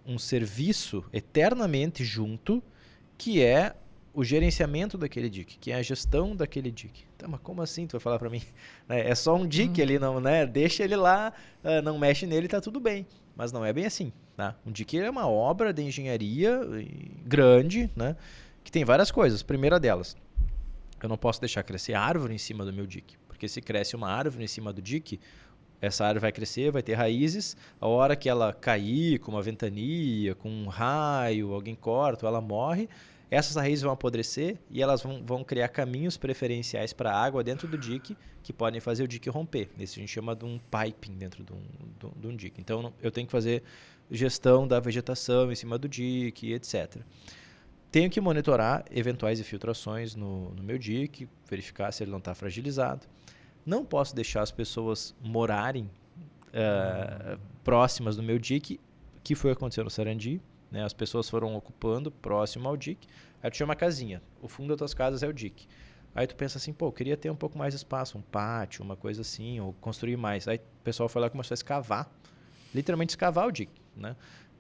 Speaker 2: um serviço eternamente junto, que é o gerenciamento daquele dique, que é a gestão daquele dique. Tá, mas como assim tu vai falar para mim? É só um dique ali, não, né? Deixa ele lá, não mexe nele, tá tudo bem. Mas não é bem assim, tá? Um dique é uma obra de engenharia grande, né? Que tem várias coisas. Primeira delas, eu não posso deixar crescer árvore em cima do meu dique, porque se cresce uma árvore em cima do dique, essa árvore vai crescer, vai ter raízes. A hora que ela cair com uma ventania, com um raio, alguém corta, ela morre. Essas raízes vão apodrecer e elas vão criar caminhos preferenciais para a água dentro do dique que podem fazer o dique romper. Isso a gente chama de um piping dentro de um dique. Então, eu tenho que fazer gestão da vegetação em cima do dique, etc. Tenho que monitorar eventuais infiltrações no meu dique, verificar se ele não está fragilizado. Não posso deixar as pessoas morarem próximas do meu dique, que foi o que aconteceu no Sarandi. Né? As pessoas foram ocupando próximo ao dique. Aí tu tinha uma casinha. O fundo das tuas casas é o dique. Aí tu pensa assim, pô, eu queria ter um pouco mais de espaço, um pátio, uma coisa assim, ou construir mais. Aí o pessoal foi lá e começou a escavar. Literalmente escavar o dique. Né?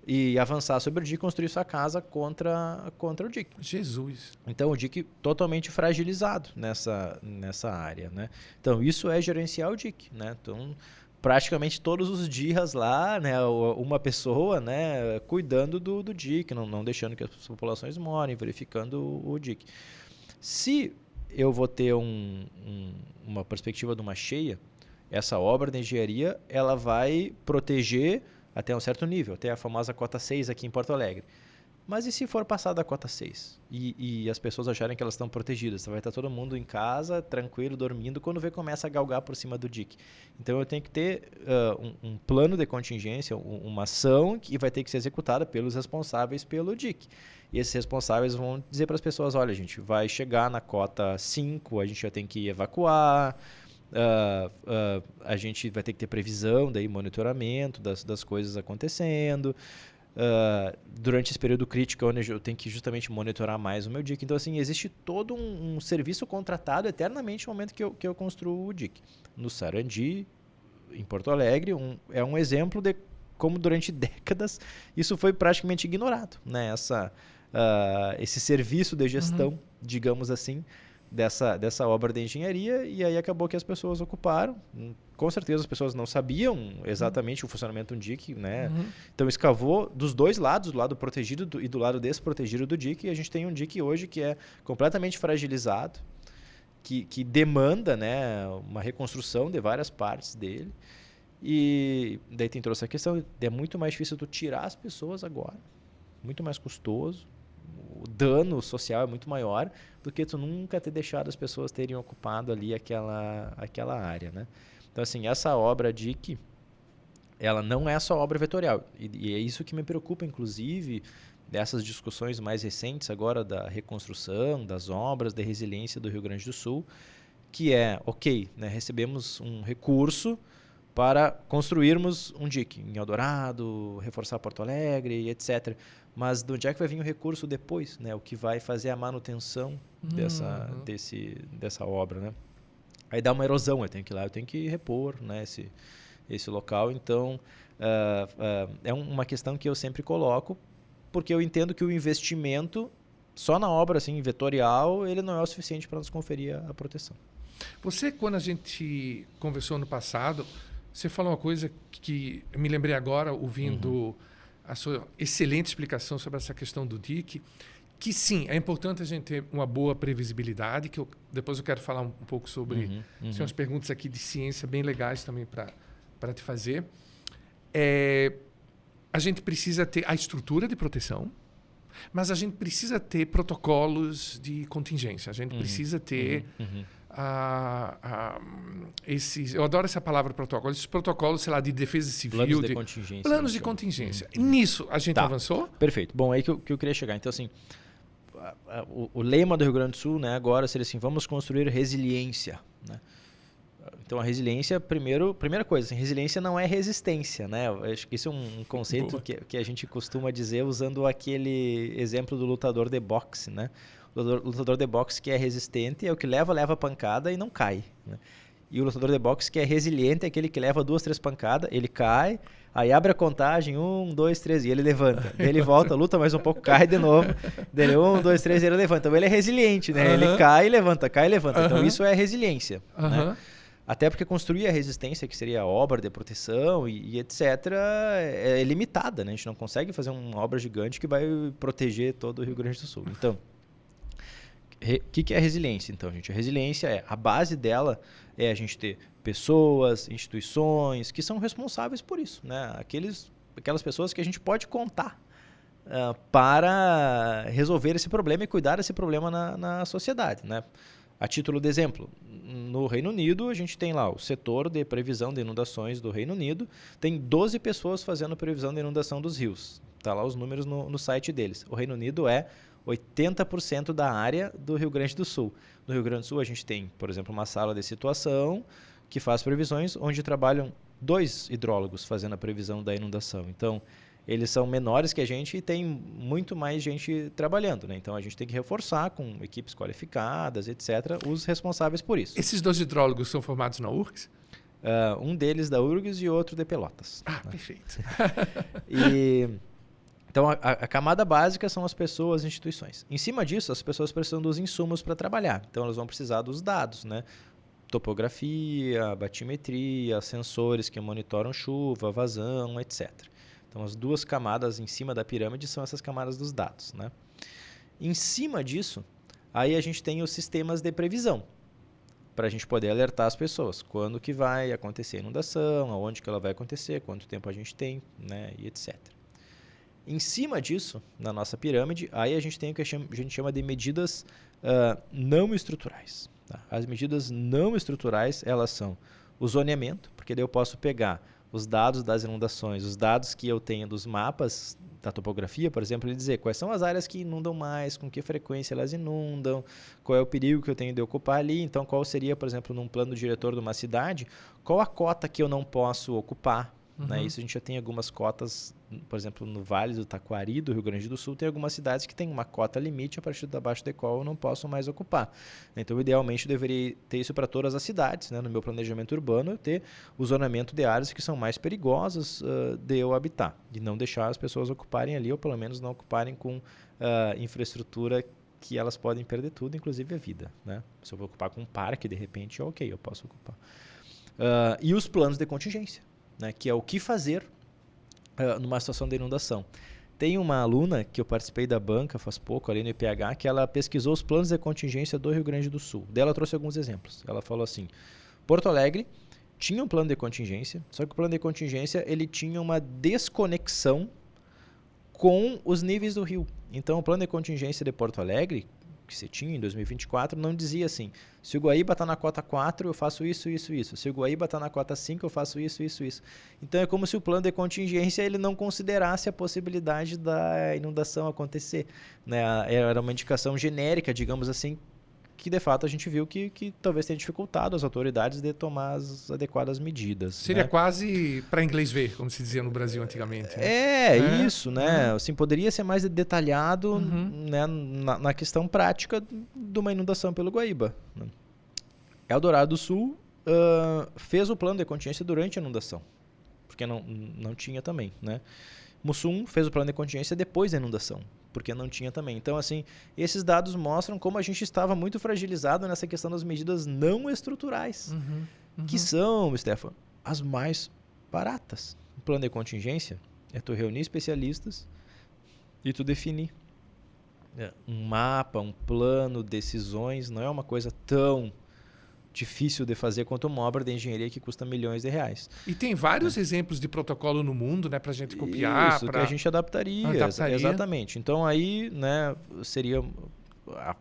Speaker 2: E avançar sobre o dique e construir sua casa contra o dique.
Speaker 1: Jesus.
Speaker 2: Então, o dique totalmente fragilizado nessa área. Né? Então, isso é gerenciar o dique. Né? Então, praticamente todos os dias lá, né, uma pessoa, né, cuidando do dique, não deixando que as populações morem, verificando o dique. Se eu vou ter uma perspectiva de uma cheia, essa obra de engenharia ela vai proteger até um certo nível, até a famosa cota 6 aqui em Porto Alegre. Mas e se for passar da cota 6? E as pessoas acharem que elas estão protegidas? Vai estar todo mundo em casa, tranquilo, dormindo, quando começa a galgar por cima do dique. Então eu tenho que ter um plano de contingência, uma ação que vai ter que ser executada pelos responsáveis pelo dique. E esses responsáveis vão dizer para as pessoas, olha, a gente vai chegar na cota 5, a gente já tem que evacuar, a gente vai ter que ter previsão, daí monitoramento das coisas acontecendo. Durante esse período crítico, onde eu tenho que justamente monitorar mais o meu dique. Então, assim, existe todo um serviço contratado eternamente no momento que eu construo o dique. No Sarandi, em Porto Alegre, é um exemplo de como durante décadas isso foi praticamente ignorado. Né? Esse serviço de gestão, digamos assim, dessa obra de engenharia, e aí acabou que as pessoas ocuparam. Com certeza as pessoas não sabiam exatamente o funcionamento de um dique, né? Então escavou dos dois lados, do lado protegido e do lado desprotegido do dique, e a gente tem um dique hoje que é completamente fragilizado, que demanda, né, uma reconstrução de várias partes dele. E daí tem toda essa questão, é muito mais difícil tu tirar as pessoas agora, muito mais custoso, o dano social é muito maior do que tu nunca ter deixado as pessoas terem ocupado ali aquela área, né? Então, assim, essa obra dique, ela não é só obra vetorial. E é isso que me preocupa, inclusive, dessas discussões mais recentes agora da reconstrução, das obras, da resiliência do Rio Grande do Sul, que é, ok, né, recebemos um recurso para construirmos um dique em Eldorado, reforçar Porto Alegre, etc. Mas de onde é que vai vir o recurso depois? Né? O que vai fazer a manutenção dessa obra, né? Aí dá uma erosão, eu tenho que ir lá, eu tenho que repor, né, esse local. Então, é uma questão que eu sempre coloco, porque eu entendo que o investimento só na obra assim, vetorial, ele não é o suficiente para nos conferir a proteção.
Speaker 1: Você, quando a gente conversou no passado, você falou uma coisa que eu me lembrei agora, ouvindo a sua excelente explicação sobre essa questão do dique, que sim, é importante a gente ter uma boa previsibilidade, que depois eu quero falar um pouco sobre... Tem umas perguntas aqui de ciência bem legais também para te fazer. A gente precisa ter a estrutura de proteção, mas a gente precisa ter protocolos de contingência. A gente precisa ter... eu adoro essa palavra protocolo. Esses protocolos, sei lá, de defesa civil...
Speaker 2: Planos de contingência.
Speaker 1: Planos de contingência. Nisso, a gente avançou?
Speaker 2: Perfeito. Bom, aí que eu queria chegar. Então, assim... O lema do Rio Grande do Sul, né, agora seria assim, vamos construir resiliência. Né? Então, a resiliência, primeira coisa, assim, resiliência não é resistência, né? Eu acho que isso é um conceito que a gente costuma dizer usando aquele exemplo do lutador de boxe, né? O lutador de boxe que é resistente é o que leva pancada e não cai, né? E o lutador de boxe que é resiliente é aquele que leva 2, 3 pancadas, ele cai, aí abre a contagem, 1, 2, 3, e ele levanta. Daí ele volta, luta mais um pouco, cai de novo. Daí 1, 2, 3, e ele levanta. Então ele é resiliente, né? Ele cai e levanta, cai e levanta. Então isso é resiliência, né? Até porque construir a resistência, que seria a obra de proteção e etc., é limitada, né? A gente não consegue fazer uma obra gigante que vai proteger todo o Rio Grande do Sul. Então, o que é resiliência, então, gente? A resiliência a base dela é a gente ter pessoas, instituições que são responsáveis por isso, né? Aquelas pessoas que a gente pode contar para resolver esse problema e cuidar desse problema na sociedade, né? A título de exemplo, no Reino Unido, a gente tem lá o setor de previsão de inundações do Reino Unido, tem 12 pessoas fazendo previsão de inundação dos rios. Está lá os números no site deles. O Reino Unido é 80% da área do Rio Grande do Sul. No Rio Grande do Sul, a gente tem, por exemplo, uma sala de situação que faz previsões, onde trabalham 2 hidrólogos fazendo a previsão da inundação. Então, eles são menores que a gente e tem muito mais gente trabalhando, né? Então, a gente tem que reforçar com equipes qualificadas, etc., os responsáveis por isso.
Speaker 1: Esses 2 hidrólogos são formados na URGS?
Speaker 2: Um deles da URGS e outro de Pelotas.
Speaker 1: Ah, né? Perfeito.
Speaker 2: Então, a camada básica são as pessoas e instituições. Em cima disso, as pessoas precisam dos insumos para trabalhar. Então, elas vão precisar dos dados, né? Topografia, batimetria, sensores que monitoram chuva, vazão, etc. Então, as 2 camadas em cima da pirâmide são essas camadas dos dados, né? Em cima disso, aí a gente tem os sistemas de previsão, para a gente poder alertar as pessoas quando que vai acontecer a inundação, aonde que ela vai acontecer, quanto tempo a gente tem, né, e etc. Em cima disso, na nossa pirâmide, aí a gente tem o que a gente chama de medidas não estruturais. Tá? As medidas não estruturais, elas são o zoneamento, porque daí eu posso pegar os dados das inundações, os dados que eu tenho dos mapas da topografia, por exemplo, e dizer quais são as áreas que inundam mais, com que frequência elas inundam, qual é o perigo que eu tenho de ocupar ali. Então, qual seria, por exemplo, num plano diretor de uma cidade, qual a cota que eu não posso ocupar. Né? Isso a gente já tem algumas cotas, por exemplo, no Vale do Taquari, do Rio Grande do Sul, tem algumas cidades que tem uma cota limite a partir de abaixo da qual eu não posso mais ocupar. Então, idealmente, eu deveria ter isso para todas as cidades, né? No meu planejamento urbano, eu ter o zonamento de áreas que são mais perigosas de eu habitar, e não deixar as pessoas ocuparem ali, ou pelo menos não ocuparem com infraestrutura que elas podem perder tudo, inclusive a vida. Né? Se eu vou ocupar com um parque, de repente, ok, eu posso ocupar. E os planos de contingência. Né, que é o que fazer numa situação de inundação. Tem uma aluna que eu participei da banca faz pouco ali no IPH, que ela pesquisou os planos de contingência do Rio Grande do Sul. Daí ela trouxe alguns exemplos. Ela falou assim, Porto Alegre tinha um plano de contingência, só que o plano de contingência ele tinha uma desconexão com os níveis do rio. Então o plano de contingência de Porto Alegre, que você tinha em 2024, não dizia assim, se o Guaíba está na cota 4, eu faço isso, isso, isso. Se o Guaíba está na cota 5, eu faço isso, isso, isso. Então é como se o plano de contingência ele não considerasse a possibilidade da inundação acontecer. Né? Era uma indicação genérica, digamos assim, que de fato a gente viu que talvez tenha dificultado as autoridades de tomar as adequadas medidas.
Speaker 1: Seria
Speaker 2: né?
Speaker 1: quase para inglês ver, como se dizia no Brasil antigamente. Né?
Speaker 2: Isso, né? Assim, poderia ser mais detalhado né, na questão prática de uma inundação pelo Guaíba. Né? Eldorado do Sul fez o plano de contingência durante a inundação, porque não tinha também. Né? Mussum fez o plano de contingência depois da inundação, porque não tinha também. Então, assim, esses dados mostram como a gente estava muito fragilizado nessa questão das medidas não estruturais, que são, Stefan, as mais baratas. O plano de contingência é tu reunir especialistas e tu definir um mapa, um plano, decisões. Não é uma coisa tão difícil de fazer quanto uma obra de engenharia que custa milhões de reais.
Speaker 1: E tem vários exemplos de protocolo no mundo, né, para a gente copiar.
Speaker 2: Isso, que a gente adaptaria. Exatamente. Então aí, né, seria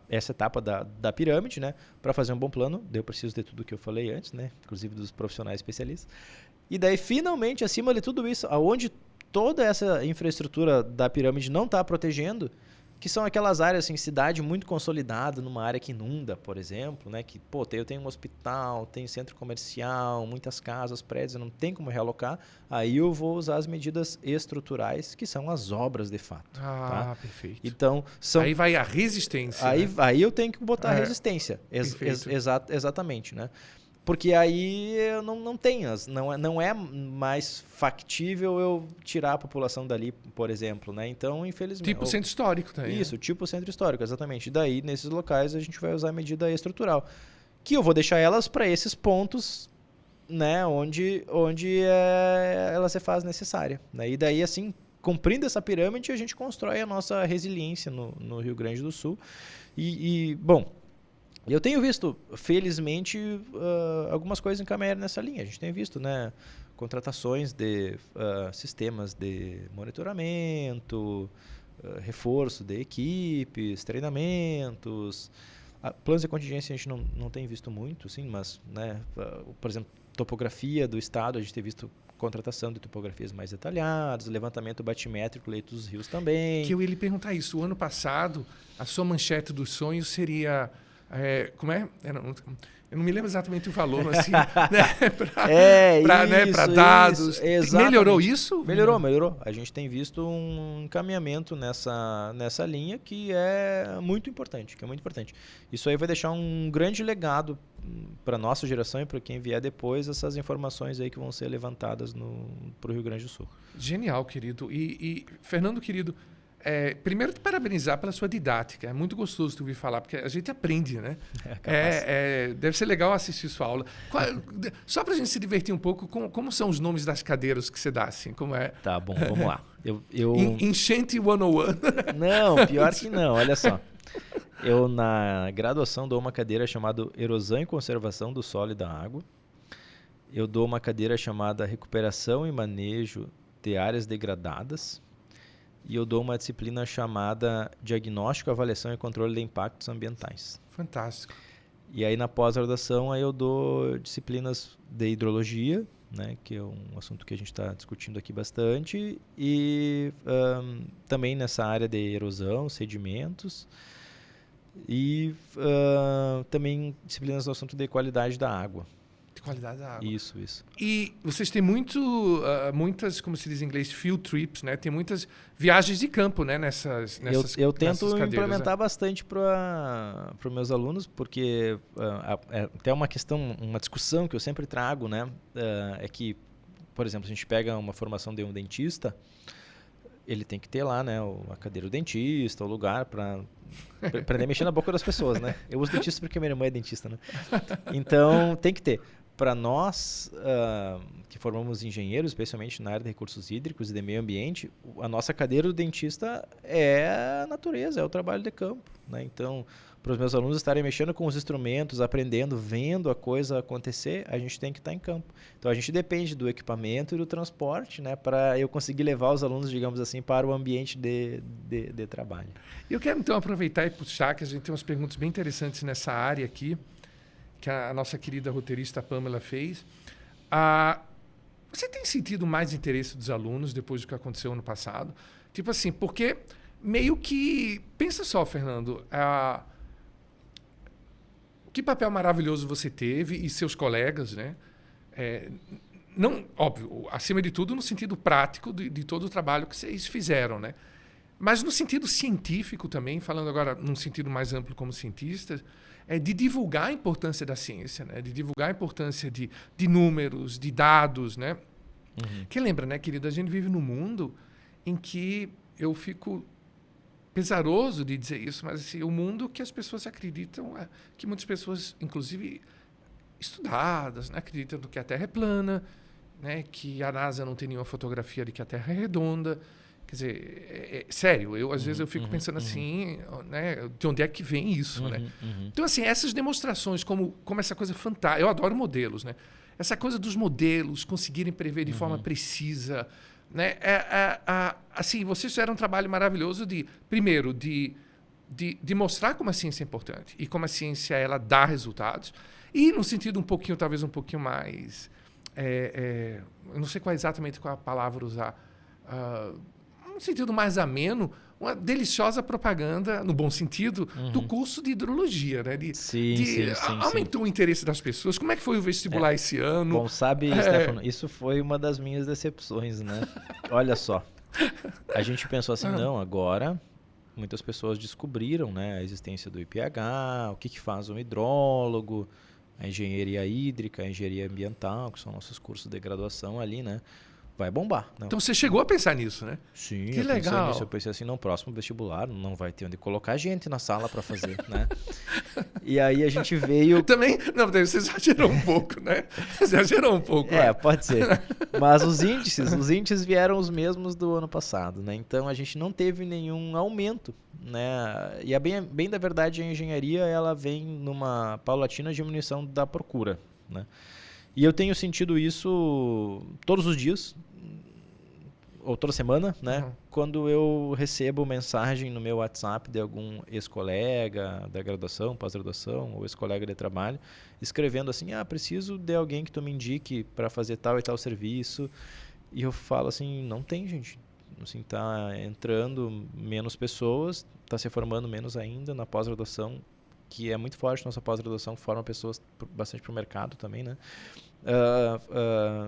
Speaker 2: essa etapa da pirâmide, né, para fazer um bom plano. Eu preciso de tudo que eu falei antes, né, inclusive dos profissionais especialistas. E daí, finalmente, acima de tudo isso, aonde toda essa infraestrutura da pirâmide não está protegendo, que são aquelas áreas, assim, cidade muito consolidada, numa área que inunda, por exemplo, né? Que, pô, eu tenho um hospital, tenho centro comercial, muitas casas, prédios, não tem como realocar. Aí eu vou usar as medidas estruturais, que são as obras de fato.
Speaker 1: Ah,
Speaker 2: tá?
Speaker 1: perfeito.
Speaker 2: Então,
Speaker 1: Aí vai a resistência.
Speaker 2: Aí eu tenho que botar resistência.
Speaker 1: Perfeito.
Speaker 2: Exatamente, né? Porque aí eu não tenho, não é mais factível eu tirar a população dali, por exemplo, né? Então, infelizmente...
Speaker 1: Tipo centro histórico também.
Speaker 2: Isso, tipo centro histórico, exatamente. E daí, nesses locais, a gente vai usar a medida estrutural. Que eu vou deixar elas para esses pontos, né? Onde ela se faz necessária. Né? E daí, assim, cumprindo essa pirâmide, a gente constrói a nossa resiliência no Rio Grande do Sul. Bom... Eu tenho visto, felizmente, algumas coisas encaminhadas nessa linha. A gente tem visto, né, contratações de sistemas de monitoramento, reforço de equipes, treinamentos. Planos de contingência a gente não tem visto muito, sim, mas, né, por exemplo, topografia do estado, a gente tem visto contratação de topografias mais detalhadas, levantamento batimétrico, leito dos rios também.
Speaker 1: Que eu ia lhe perguntar isso. O ano passado, a sua manchete dos sonhos seria... como é? Eu não me lembro exatamente o valor, assim, né? Para dados. Melhorou isso?
Speaker 2: Melhorou. A gente tem visto um encaminhamento nessa linha que é muito importante, Isso aí vai deixar um grande legado para a nossa geração e para quem vier depois, essas informações aí que vão ser levantadas para o Rio Grande do Sul.
Speaker 1: Genial, querido. E Fernando, querido, primeiro te parabenizar pela sua didática. É muito gostoso te ouvir falar, porque a gente aprende, né? Deve ser legal assistir sua aula. Só para a gente se divertir um pouco, como são os nomes das cadeiras que você dá? Assim, como é?
Speaker 2: Tá bom, vamos lá.
Speaker 1: Enchente 101.
Speaker 2: Não, pior que não, olha só. Eu, na graduação, dou uma cadeira chamada Erosão e Conservação do Solo e da Água. Eu dou uma cadeira chamada Recuperação e Manejo de Áreas Degradadas. E eu dou uma disciplina chamada Diagnóstico, Avaliação e Controle de Impactos Ambientais.
Speaker 1: Fantástico.
Speaker 2: E aí, na pós-graduação, eu dou disciplinas de hidrologia, né, que é um assunto que a gente está discutindo aqui bastante, e também nessa área de erosão, sedimentos, e também disciplinas no assunto de qualidade da água.
Speaker 1: De qualidade da água.
Speaker 2: Isso.
Speaker 1: E vocês têm muitas, como se diz em inglês, field trips, né? Tem muitas viagens de campo, né? Nessas
Speaker 2: eu tento
Speaker 1: cadeiras,
Speaker 2: implementar bastante para os meus alunos, porque até uma discussão que eu sempre trago, né? É que, por exemplo, a gente pega uma formação de um dentista, ele tem que ter lá, né, a cadeira do dentista, o lugar para aprender a mexer na boca das pessoas, né? Eu uso dentista porque minha irmã é dentista, né? Então, tem que ter. Para nós, que formamos engenheiros, especialmente na área de recursos hídricos e de meio ambiente, a nossa cadeira do dentista é a natureza, é o trabalho de campo, né? Então, para os meus alunos estarem mexendo com os instrumentos, aprendendo, vendo a coisa acontecer, a gente tem que estar em campo. Então, a gente depende do equipamento e do transporte, né, para eu conseguir levar os alunos, digamos assim, para o ambiente de trabalho.
Speaker 1: Eu quero, então, aproveitar e puxar, que a gente tem umas perguntas bem interessantes nessa área aqui, que a nossa querida roteirista Pamela fez. Você tem sentido mais interesse dos alunos depois do que aconteceu ano passado? Tipo assim, porque meio que... Pensa só, Fernando, que papel maravilhoso você teve e seus colegas, né? Não, óbvio, acima de tudo no sentido prático de todo o trabalho que vocês fizeram, né? Mas no sentido científico também, falando agora num sentido mais amplo como cientistas, de divulgar a importância da ciência, né? De divulgar a importância de números, de dados, né?
Speaker 2: Uhum.
Speaker 1: Que lembra, né, querido? A gente vive num mundo em que eu fico pesaroso de dizer isso, mas assim, o mundo que as pessoas acreditam, que muitas pessoas, inclusive estudadas, né, acreditam que a Terra é plana, né, que a NASA não tem nenhuma fotografia de que a Terra é redonda. Quer dizer, sério, às vezes eu fico pensando assim, né, de onde é que vem isso, né? Então, assim, essas demonstrações, como essa coisa fantástica, eu adoro modelos, né? Essa coisa dos modelos conseguirem prever de forma precisa, né? Assim, vocês fizeram um trabalho maravilhoso primeiro, de mostrar como a ciência é importante e como a ciência ela dá resultados, e no sentido talvez um pouquinho mais, eu não sei exatamente qual a palavra usar, um sentido mais ameno, uma deliciosa propaganda, no bom sentido, do curso de hidrologia, né?
Speaker 2: Sim.
Speaker 1: Aumentou o interesse das pessoas. Como é que foi o vestibular esse ano?
Speaker 2: Bom, sabe, Stefano, isso foi uma das minhas decepções, né? Olha só, a gente pensou assim, não, agora muitas pessoas descobriram, né, a existência do IPH, o que faz um hidrólogo, a engenharia hídrica, a engenharia ambiental, que são nossos cursos de graduação ali, né? Vai bombar. Não.
Speaker 1: Então você chegou a pensar nisso, né?
Speaker 2: Sim,
Speaker 1: que legal.
Speaker 2: Eu pensei assim, no próximo vestibular não vai ter onde colocar gente na sala para fazer, né? E aí a gente veio...
Speaker 1: Também, não, você exagerou um pouco, né? Exagerou um pouco.
Speaker 2: Pode ser. Mas os índices vieram os mesmos do ano passado, né? Então a gente não teve nenhum aumento, né? E bem da verdade, a engenharia ela vem numa paulatina diminuição da procura, né? E eu tenho sentido isso todos os dias, ou toda semana, né? Quando eu recebo mensagem no meu WhatsApp de algum ex-colega da graduação, pós-graduação, ou ex-colega de trabalho, escrevendo assim, preciso de alguém que tu me indique para fazer tal e tal serviço. E eu falo assim, não tem, gente. Assim, tá entrando menos pessoas, tá se formando menos ainda na pós-graduação, que é muito forte. Nossa pós-graduação forma pessoas bastante para o mercado também, né?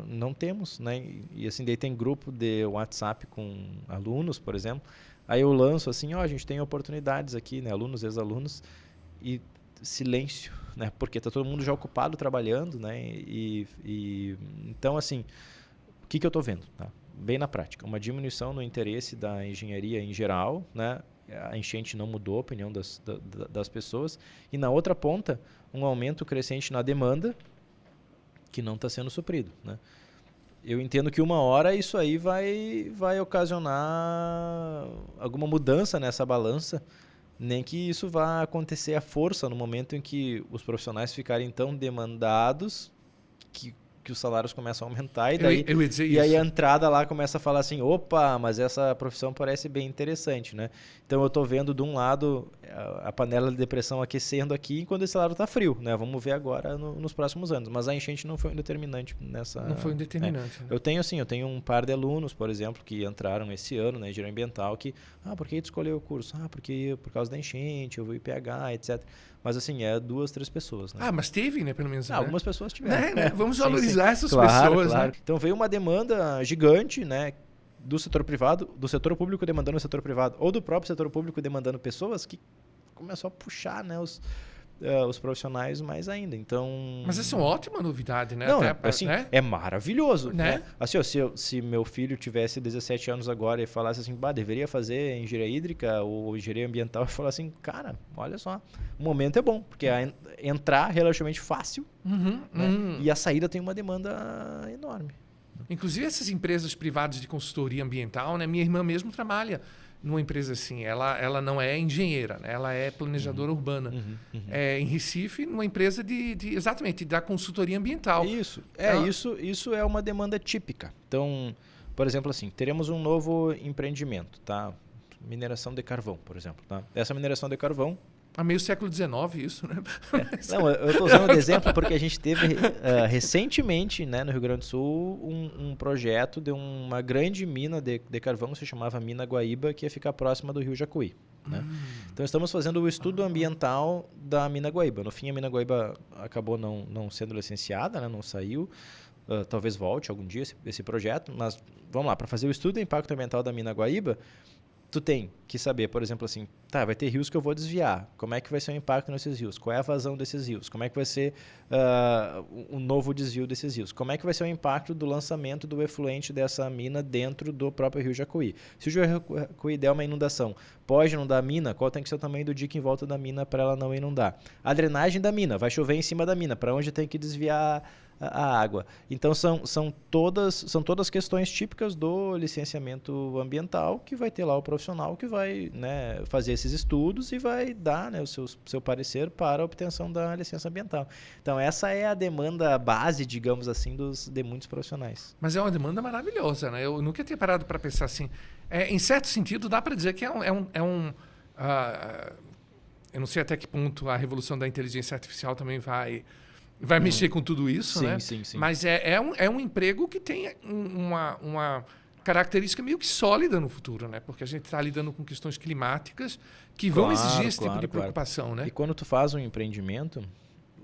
Speaker 2: Não temos, né? E assim, daí tem grupo de WhatsApp com alunos, por exemplo. Aí eu lanço assim, a gente tem oportunidades aqui, né? Alunos, ex-alunos, e silêncio, né? Porque tá todo mundo já ocupado trabalhando, né? Então, assim, o que eu tô vendo, tá? Bem na prática, uma diminuição no interesse da engenharia em geral, né? A enchente não mudou a opinião das pessoas. E na outra ponta, um aumento crescente na demanda, que não está sendo suprido, né? Eu entendo que uma hora isso aí vai ocasionar alguma mudança nessa balança, nem que isso vá acontecer à força no momento em que os profissionais ficarem tão demandados que os salários começam a aumentar e aí a entrada lá começa a falar assim, opa, mas essa profissão parece bem interessante, né? Então eu estou vendo de um lado a panela de depressão aquecendo aqui enquanto esse salário está frio, né? Vamos ver agora nos próximos anos. Mas a enchente não foi um determinante nessa...
Speaker 1: Não foi um determinante. Né?
Speaker 2: Eu tenho um par de alunos, por exemplo, que entraram esse ano na engenharia ambiental que, por que tu escolheu o curso? Porque por causa da enchente, eu vou IPH, etc. Mas assim, 2, 3 pessoas. Né?
Speaker 1: Mas teve, né? Pelo menos. Né?
Speaker 2: Algumas pessoas tiveram.
Speaker 1: Né? Vamos valorizar essas pessoas.
Speaker 2: Claro.
Speaker 1: Né?
Speaker 2: Então veio uma demanda gigante, né? Do setor privado, do setor público demandando o setor privado, ou do próprio setor público demandando pessoas, que começou a puxar, né, os profissionais mais ainda. Então...
Speaker 1: Mas essa é uma ótima novidade, né?
Speaker 2: Não,
Speaker 1: até,
Speaker 2: assim,
Speaker 1: né?
Speaker 2: É maravilhoso.
Speaker 1: Né?
Speaker 2: Assim, se meu filho tivesse 17 anos agora e falasse assim, deveria fazer engenharia hídrica ou engenharia ambiental, eu falaria assim, cara, olha só, o momento é bom, porque entrar é relativamente fácil, né? E a saída tem uma demanda enorme.
Speaker 1: Inclusive essas empresas privadas de consultoria ambiental, né? Minha irmã mesmo trabalha numa empresa assim. Ela não é engenheira, né? Ela é planejadora urbana. Em Recife, numa empresa exatamente da consultoria ambiental.
Speaker 2: Isso. Isso é uma demanda típica. Então, por exemplo, assim, teremos um novo empreendimento, tá? Mineração de carvão, por exemplo. Tá? Essa mineração de carvão...
Speaker 1: Há meio século XIX isso, né?
Speaker 2: Não, eu estou usando de exemplo porque a gente teve recentemente, né, no Rio Grande do Sul um projeto de uma grande mina de carvão que se chamava Mina Guaíba, que ia ficar próxima do Rio Jacuí. Né? Então estamos fazendo o estudo ambiental da Mina Guaíba. No fim, a Mina Guaíba acabou não sendo licenciada, né, não saiu. Talvez volte algum dia esse projeto, mas vamos lá, para fazer o estudo do impacto ambiental da Mina Guaíba, tu tem que saber, por exemplo, assim, vai ter rios que eu vou desviar. Como é que vai ser o impacto nesses rios? Qual é a vazão desses rios? Como é que vai ser o novo desvio desses rios? Como é que vai ser o impacto do lançamento do efluente dessa mina dentro do próprio Rio Jacuí? Se o Rio Jacuí der uma inundação, pode inundar a mina? Qual tem que ser o tamanho do dique em volta da mina para ela não inundar? A drenagem da mina, vai chover em cima da mina, para onde tem que desviar a água. Então são todas questões típicas do licenciamento ambiental, que vai ter lá o profissional que vai, né, fazer esses estudos e vai dar, né, o seu parecer para a obtenção da licença ambiental. Então essa é a demanda base, digamos assim, de muitos profissionais.
Speaker 1: Mas é uma demanda maravilhosa, né? Eu nunca tinha parado para pensar assim. Em certo sentido, dá para dizer que eu não sei até que ponto a revolução da inteligência artificial também vai mexer com tudo isso,
Speaker 2: sim,
Speaker 1: né?
Speaker 2: Sim.
Speaker 1: Mas é um emprego que tem uma característica meio que sólida no futuro, né? Porque a gente está lidando com questões climáticas que vão exigir esse tipo de preocupação, né?
Speaker 2: E quando tu faz um empreendimento,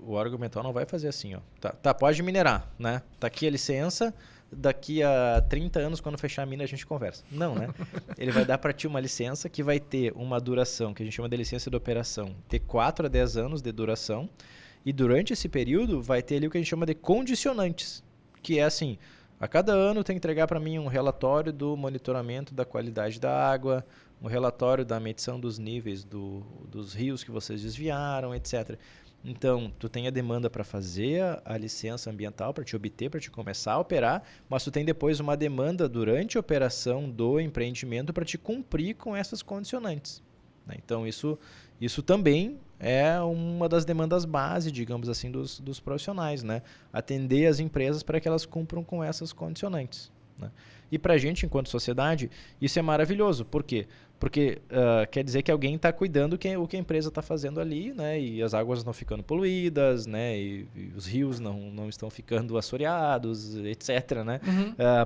Speaker 2: o órgão ambiental não vai fazer assim, ó. Tá, pode minerar, né? Tá aqui a licença, daqui a 30 anos, quando fechar a mina, a gente conversa. Não, né? Ele vai dar para ti uma licença que vai ter uma duração, que a gente chama de licença de operação, ter 4 a 10 anos de duração, e durante esse período vai ter ali o que a gente chama de condicionantes, que é assim, a cada ano tem que entregar para mim um relatório do monitoramento da qualidade da água, um relatório da medição dos níveis dos rios que vocês desviaram, etc. Então, tu tem a demanda para fazer a licença ambiental, para te obter, para te começar a operar, mas tu tem depois uma demanda durante a operação do empreendimento para te cumprir com essas condicionantes, né? Então, isso também é uma das demandas base, digamos assim, dos profissionais, né? Atender as empresas para que elas cumpram com essas condicionantes, né? E para a gente, enquanto sociedade, isso é maravilhoso. Por quê? Porque quer dizer que alguém está cuidando o que a empresa está fazendo ali, né? E as águas não ficando poluídas, né? E os rios não estão ficando assoreados, etc., né?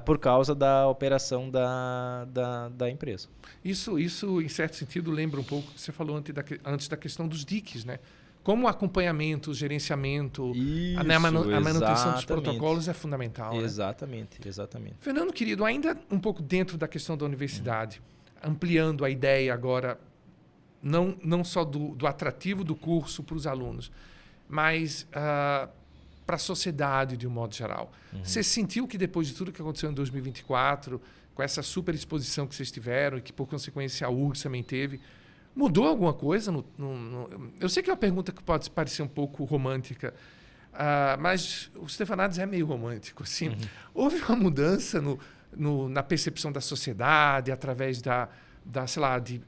Speaker 2: Por causa da operação da empresa.
Speaker 1: Isso, em certo sentido, lembra um pouco o que você falou antes da questão dos diques, né? Como o acompanhamento, o gerenciamento, a manutenção dos protocolos é fundamental.
Speaker 2: Exatamente, né? Exatamente.
Speaker 1: Fernando, querido, ainda um pouco dentro da questão da universidade, ampliando a ideia agora, não só do atrativo do curso para os alunos, mas para a sociedade de um modo geral. Você sentiu que depois de tudo que aconteceu em 2024, com essa super exposição que vocês tiveram e que, por consequência, a URGS também teve, mudou alguma coisa? Eu sei que é uma pergunta que pode parecer um pouco romântica, mas o Stefanades é meio romântico. Assim. Houve uma mudança na percepção da sociedade, através sei lá, de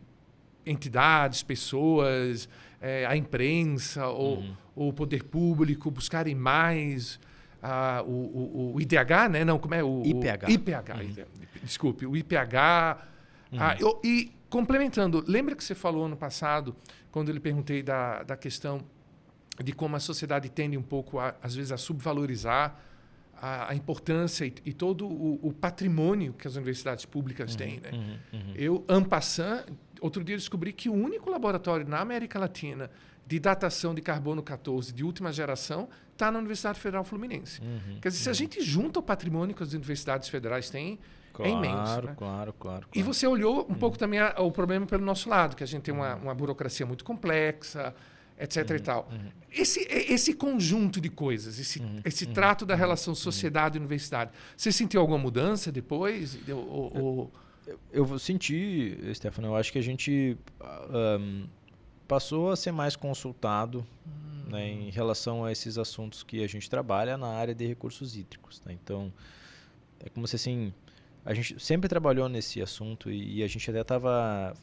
Speaker 1: entidades, pessoas, a imprensa ou o poder público buscarem mais o IDH, né? Não, como é? O IPH. Desculpe, o IPH. E complementando, lembra que você falou ano passado, quando eu lhe perguntei da questão de como a sociedade tende um pouco, às vezes, a subvalorizar a importância e todo o patrimônio que as universidades públicas têm, né? Eu, en passant, outro dia descobri que o único laboratório na América Latina de datação de carbono 14 de última geração está na Universidade Federal Fluminense. Quer dizer, se a gente junta o patrimônio que as universidades federais têm, é imenso. Né?
Speaker 2: Claro.
Speaker 1: E você olhou um pouco também o problema pelo nosso lado, que a gente tem uma burocracia muito complexa, etc. e tal. Esse conjunto de coisas, esse trato da relação sociedade e universidade, você sentiu alguma mudança depois?
Speaker 2: Eu senti, Stefano, eu acho que a gente passou a ser mais consultado, né, em relação a esses assuntos que a gente trabalha na área de recursos hídricos. Né? Então, é como se assim, a gente sempre trabalhou nesse assunto e a gente até estava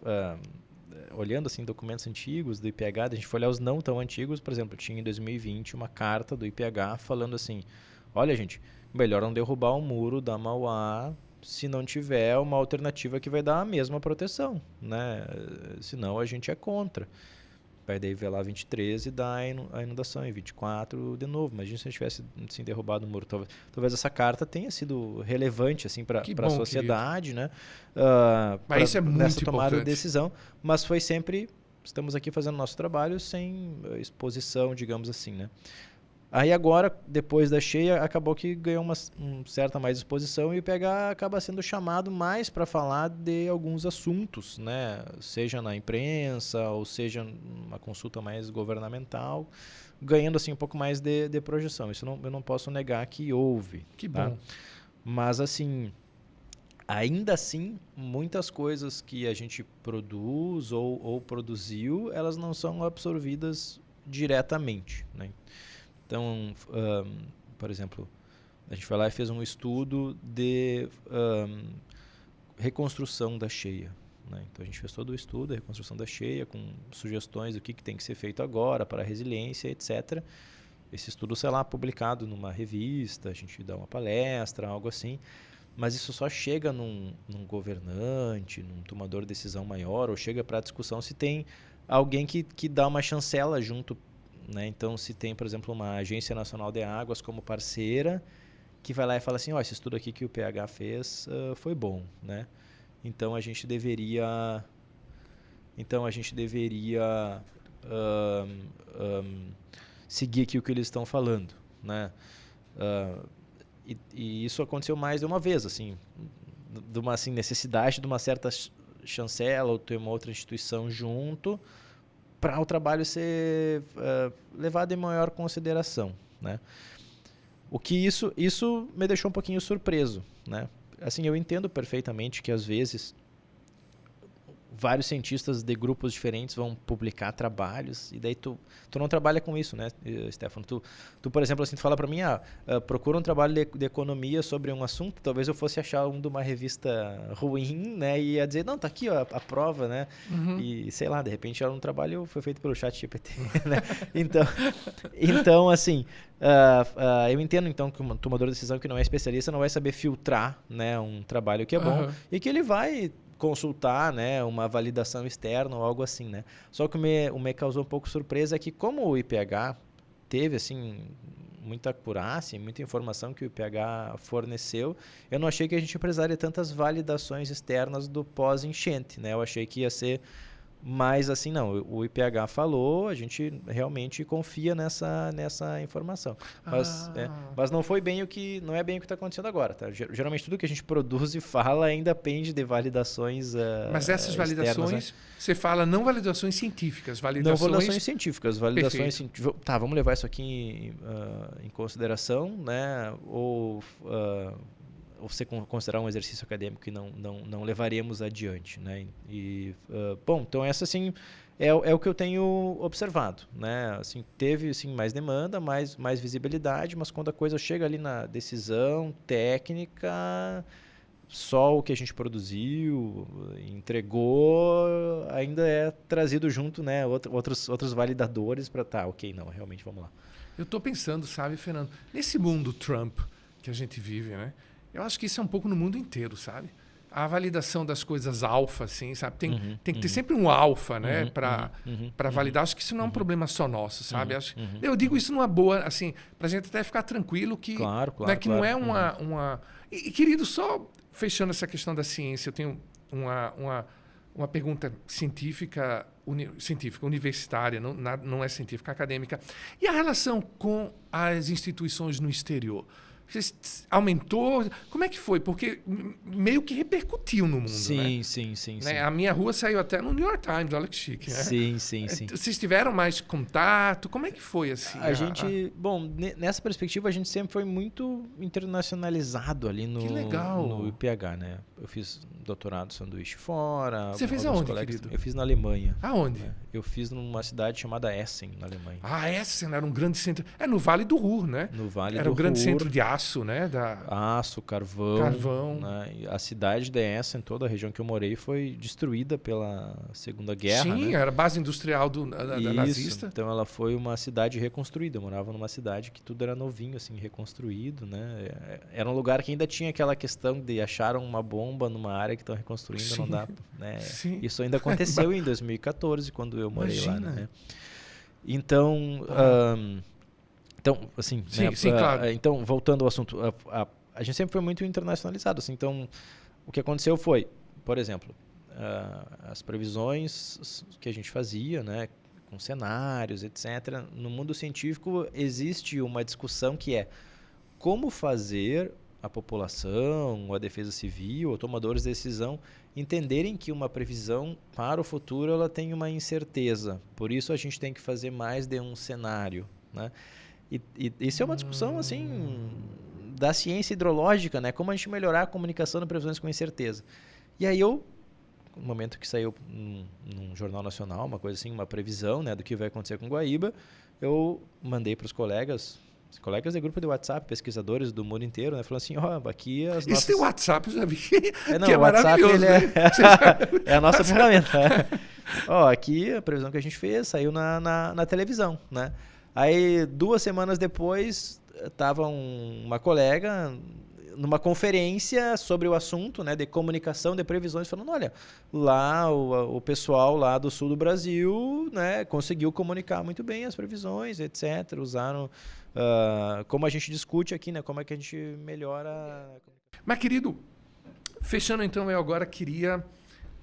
Speaker 2: olhando assim, documentos antigos do IPH, a gente foi olhar os não tão antigos, por exemplo, tinha em 2020 uma carta do IPH falando assim, olha gente, melhor não derrubar o muro da Mauá se não tiver uma alternativa que vai dar a mesma proteção, né? Senão a gente é contra. Vai daí ver lá 23 e dá a inundação, em 24 de novo. Imagina se a gente tivesse assim, derrubado o muro. Talvez essa carta tenha sido relevante assim, para a sociedade, né?
Speaker 1: Mas isso é muito
Speaker 2: nessa tomada
Speaker 1: importante.
Speaker 2: de decisão. Mas foi sempre, estamos aqui fazendo nosso trabalho sem exposição, digamos assim, né? Aí agora, depois da cheia, acabou que ganhou uma certa mais exposição e o IPH acaba sendo chamado mais para falar de alguns assuntos, né? Seja na imprensa ou seja uma consulta mais governamental, ganhando assim um pouco mais de projeção. Isso eu não posso negar que houve.
Speaker 1: Que bom.
Speaker 2: Tá? Mas assim, ainda assim, muitas coisas que a gente produz ou produziu, elas não são absorvidas diretamente, né? Então, por exemplo, a gente foi lá e fez um estudo de reconstrução da cheia. Né? Então, a gente fez todo o estudo, a reconstrução da cheia, com sugestões do que tem que ser feito agora para a resiliência, etc. Esse estudo, sei lá, publicado numa revista, a gente dá uma palestra, algo assim. Mas isso só chega num governante, num tomador de decisão maior, ou chega para a discussão se tem alguém que dá uma chancela junto. Né? Então, se tem, por exemplo, uma Agência Nacional de Águas como parceira que vai lá e fala assim, esse estudo aqui que o IPH fez foi bom, né? Então a gente deveria seguir aqui o que eles estão falando, né? E isso aconteceu mais de uma vez, assim, de uma necessidade de uma certa chancela ou ter uma outra instituição junto para o trabalho ser levado em maior consideração, né? O que isso me deixou um pouquinho surpreso, né? Assim, eu entendo perfeitamente que às vezes vários cientistas de grupos diferentes vão publicar trabalhos e daí tu não trabalha com isso, né, Stefano? Tu por exemplo, assim, tu fala para mim, procura um trabalho de economia sobre um assunto, talvez eu fosse achar um de uma revista ruim, né, e ia dizer, não, tá aqui, ó, a prova, né, e sei lá, de repente era um trabalho foi feito pelo ChatGPT, né, então assim, eu entendo então que um tomador de decisão que não é especialista não vai saber filtrar, né, um trabalho que é bom e que ele vai consultar, né, uma validação externa ou algo assim, né? Só que o me causou um pouco surpresa é que como o IPH teve assim muita acurácia, muita informação que o IPH forneceu, eu não achei que a gente precisaria de tantas validações externas do pós-enchente, né? Eu achei que ia ser mais assim, não, o IPH falou, a gente realmente confia nessa informação. Mas não foi bem não é bem o que está acontecendo agora, tá? Geralmente tudo que a gente produz e fala ainda depende de validações
Speaker 1: Mas essas validações, externas, né? Você fala não validações científicas, validações...
Speaker 2: Não validações científicas, validações científicas. Tá, vamos levar isso aqui em consideração, né? Ou você considerar um exercício acadêmico que não levaremos adiante, né? Bom, então essa assim é o que eu tenho observado, né? Assim, teve assim mais demanda, mais visibilidade, mas quando a coisa chega ali na decisão técnica, só o que a gente produziu, entregou, ainda é trazido junto, né? Outros validadores para ok, não, realmente vamos lá.
Speaker 1: Eu estou pensando, sabe, Fernando, nesse mundo Trump que a gente vive, né? Eu acho que isso é um pouco no mundo inteiro, sabe? A validação das coisas alfa, assim, sabe? Tem que ter sempre um alfa, né? Para validar. Acho que isso não é um problema só nosso, sabe? Eu digo isso numa boa, assim, para a gente até ficar tranquilo que,
Speaker 2: claro,
Speaker 1: né, que não é uma... E, querido, só fechando essa questão da ciência, eu tenho uma pergunta científica, universitária, não é científica, acadêmica. E a relação com as instituições no exterior? Aumentou? Como é que foi? Porque meio que repercutiu no mundo, né?
Speaker 2: Sim.
Speaker 1: Né? A minha rua saiu até no New York Times, olha que chique. Né?
Speaker 2: Sim.
Speaker 1: Vocês tiveram mais contato? Como é que foi assim?
Speaker 2: Bom, nessa perspectiva a gente sempre foi muito internacionalizado ali no IPH, né? Eu fiz doutorado sanduíche fora.
Speaker 1: Você fez aonde, querido?
Speaker 2: Eu fiz na Alemanha.
Speaker 1: Aonde?
Speaker 2: Né? Eu fiz numa cidade chamada Essen, na Alemanha.
Speaker 1: Essen era um grande centro. No Vale do Ruhr, né?
Speaker 2: No Vale do Ruhr.
Speaker 1: Era um grande centro de aço, né?
Speaker 2: Aço, carvão. Né? A cidade de Essen, toda a região que eu morei, foi destruída pela Segunda Guerra.
Speaker 1: Sim,
Speaker 2: né?
Speaker 1: Era base industrial da nazista.
Speaker 2: Então ela foi uma cidade reconstruída. Eu morava numa cidade que tudo era novinho, assim, reconstruído. Né? Era um lugar que ainda tinha aquela questão de acharam uma bomba numa área que estão reconstruindo, não dá. Né? Isso ainda aconteceu em 2014, quando eu morei lá. Né? Então, assim,
Speaker 1: claro.
Speaker 2: Então, voltando ao assunto, a gente sempre foi muito internacionalizado. Assim, então, o que aconteceu foi, por exemplo, as previsões que a gente fazia, né, com cenários, etc. No mundo científico existe uma discussão que é como fazer a população, a defesa civil, os tomadores de decisão entenderem que uma previsão para o futuro ela tem uma incerteza. Por isso a gente tem que fazer mais de um cenário, né? E isso é uma discussão assim da ciência hidrológica, né? Como a gente melhorar a comunicação de previsões com incerteza. E aí no momento que saiu num jornal nacional, uma coisa assim, uma previsão, né, do que vai acontecer com Guaíba, eu mandei para os colegas de grupo de WhatsApp, pesquisadores do mundo inteiro, né? Falando assim, aqui as nossas...
Speaker 1: Esse tem WhatsApp, eu já vi, que
Speaker 2: é
Speaker 1: o WhatsApp
Speaker 2: ele é a nossa ferramenta. Aqui a previsão que a gente fez saiu na televisão, né? Aí 2 semanas depois, tava uma colega numa conferência sobre o assunto, né, de comunicação, de previsões, falando, olha, lá o pessoal lá do sul do Brasil, né, conseguiu comunicar muito bem as previsões, etc. Usaram, como a gente discute aqui, né, como é que a gente melhora...
Speaker 1: Mas, querido, fechando então, eu agora queria...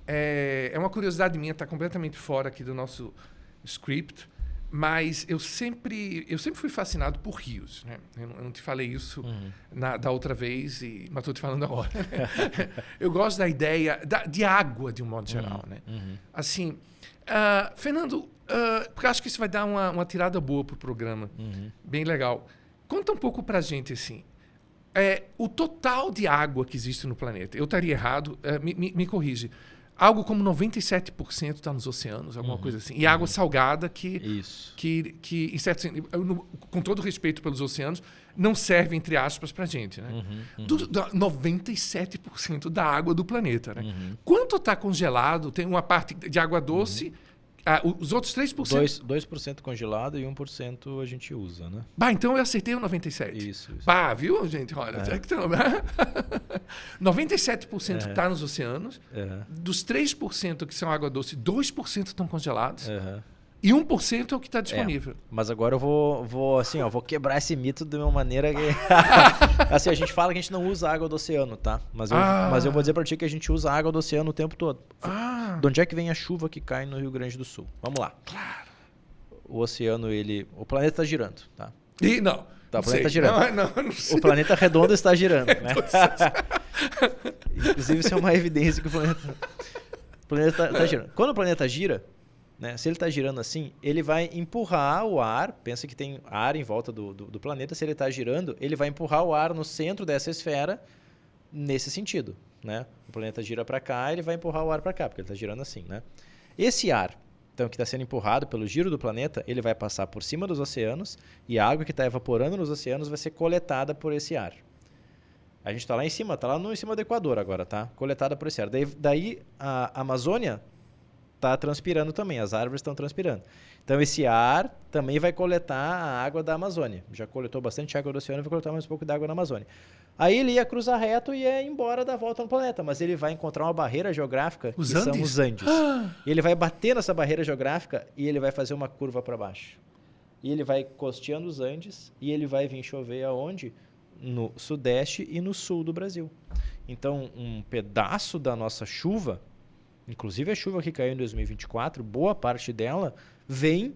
Speaker 1: É uma curiosidade minha, está completamente fora aqui do nosso script, mas eu sempre fui fascinado por rios, né? Eu não te falei isso da outra vez, mas estou te falando agora. Eu gosto da ideia de água, de um modo geral, né? Assim, Fernando, porque eu acho que isso vai dar uma tirada boa para o programa, bem legal. Conta um pouco para a gente, assim, o total de água que existe no planeta. Eu estaria errado, me corrige. Algo como 97% está nos oceanos, alguma coisa assim. E água salgada que em certo sentido, com todo respeito pelos oceanos, não serve, entre aspas, para a gente. Né? 97% da água do planeta. Né? Quanto está congelado? Tem uma parte de água doce... os outros 3%...
Speaker 2: 2% congelado e 1% a gente usa, né?
Speaker 1: Então eu acertei o 97%.
Speaker 2: Isso.
Speaker 1: Viu, gente? Olha, 97% está nos oceanos. Dos 3% que são água doce, 2% estão congelados. E 1% é o que está disponível.
Speaker 2: Mas agora eu vou quebrar esse mito de uma maneira que... assim, a gente fala que a gente não usa água do oceano, tá? Mas eu vou dizer para ti que a gente usa água do oceano o tempo todo. De onde é que vem a chuva que cai no Rio Grande do Sul? Vamos lá.
Speaker 1: Claro.
Speaker 2: O oceano, o planeta está girando, tá?
Speaker 1: Não.
Speaker 2: Tá, o planeta está girando.
Speaker 1: Não sei.
Speaker 2: O planeta redondo está girando, né? Inclusive, isso é uma evidência que o planeta está girando. Quando o planeta gira, né, se ele está girando assim, ele vai empurrar o ar. Pensa que tem ar em volta do planeta. Se ele está girando, ele vai empurrar o ar no centro dessa esfera nesse sentido, né? O planeta gira para cá, ele vai empurrar o ar para cá, porque ele está girando assim, né? Esse ar, então, que está sendo empurrado pelo giro do planeta, ele vai passar por cima dos oceanos e a água que está evaporando nos oceanos vai ser coletada por esse ar. A gente está lá em cima, em cima do Equador agora, tá? Coletada por esse ar. Daí a Amazônia está transpirando também, as árvores estão transpirando. Então, esse ar também vai coletar a água da Amazônia. Já coletou bastante água do oceano, vai coletar mais um pouco de água na Amazônia. Aí ele ia cruzar reto e ia embora da volta no planeta, mas ele vai encontrar uma barreira geográfica, são os Andes. Ele vai bater nessa barreira geográfica e ele vai fazer uma curva para baixo. E ele vai costeando os Andes e ele vai vir chover aonde? No sudeste e no sul do Brasil. Então, um pedaço da nossa chuva, inclusive a chuva que caiu em 2024, boa parte dela vem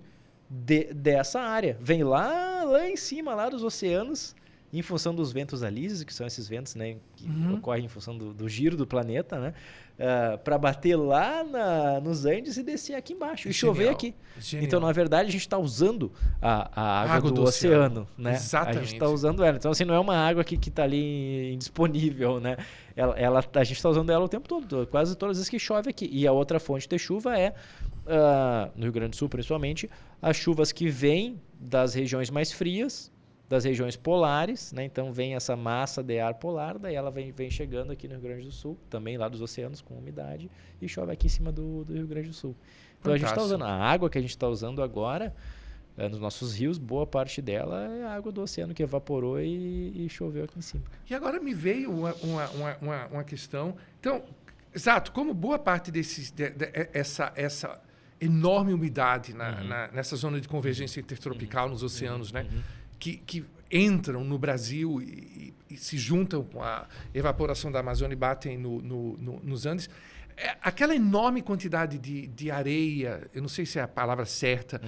Speaker 2: dessa área. Vem lá em cima, lá dos oceanos, em função dos ventos alísios, que são esses ventos, né, que ocorrem em função do giro do planeta, né, para bater lá nos Andes e descer aqui embaixo e chover aqui. Genial. Então, na verdade, a gente está usando a água do oceano, né?
Speaker 1: Exatamente.
Speaker 2: A gente está usando ela. Então, assim, não é uma água que está ali indisponível, né? A gente está usando ela o tempo todo, quase todas as vezes que chove aqui. E a outra fonte de chuva é, no Rio Grande do Sul principalmente, as chuvas que vêm das regiões mais frias, das regiões polares, né? Então vem essa massa de ar polar, daí ela vem chegando aqui no Rio Grande do Sul, também lá dos oceanos com umidade, e chove aqui em cima do Rio Grande do Sul. Então, fantástico. A gente está usando a água que a gente está usando agora, nos nossos rios, boa parte dela é a água do oceano que evaporou e choveu aqui em cima.
Speaker 1: E agora me veio uma questão. Então, exato, como boa parte essa enorme umidade nessa zona de convergência intertropical nos oceanos, né? Que entram no Brasil e se juntam com a evaporação da Amazônia e batem nos Andes. Aquela enorme quantidade de areia, eu não sei se é a palavra certa,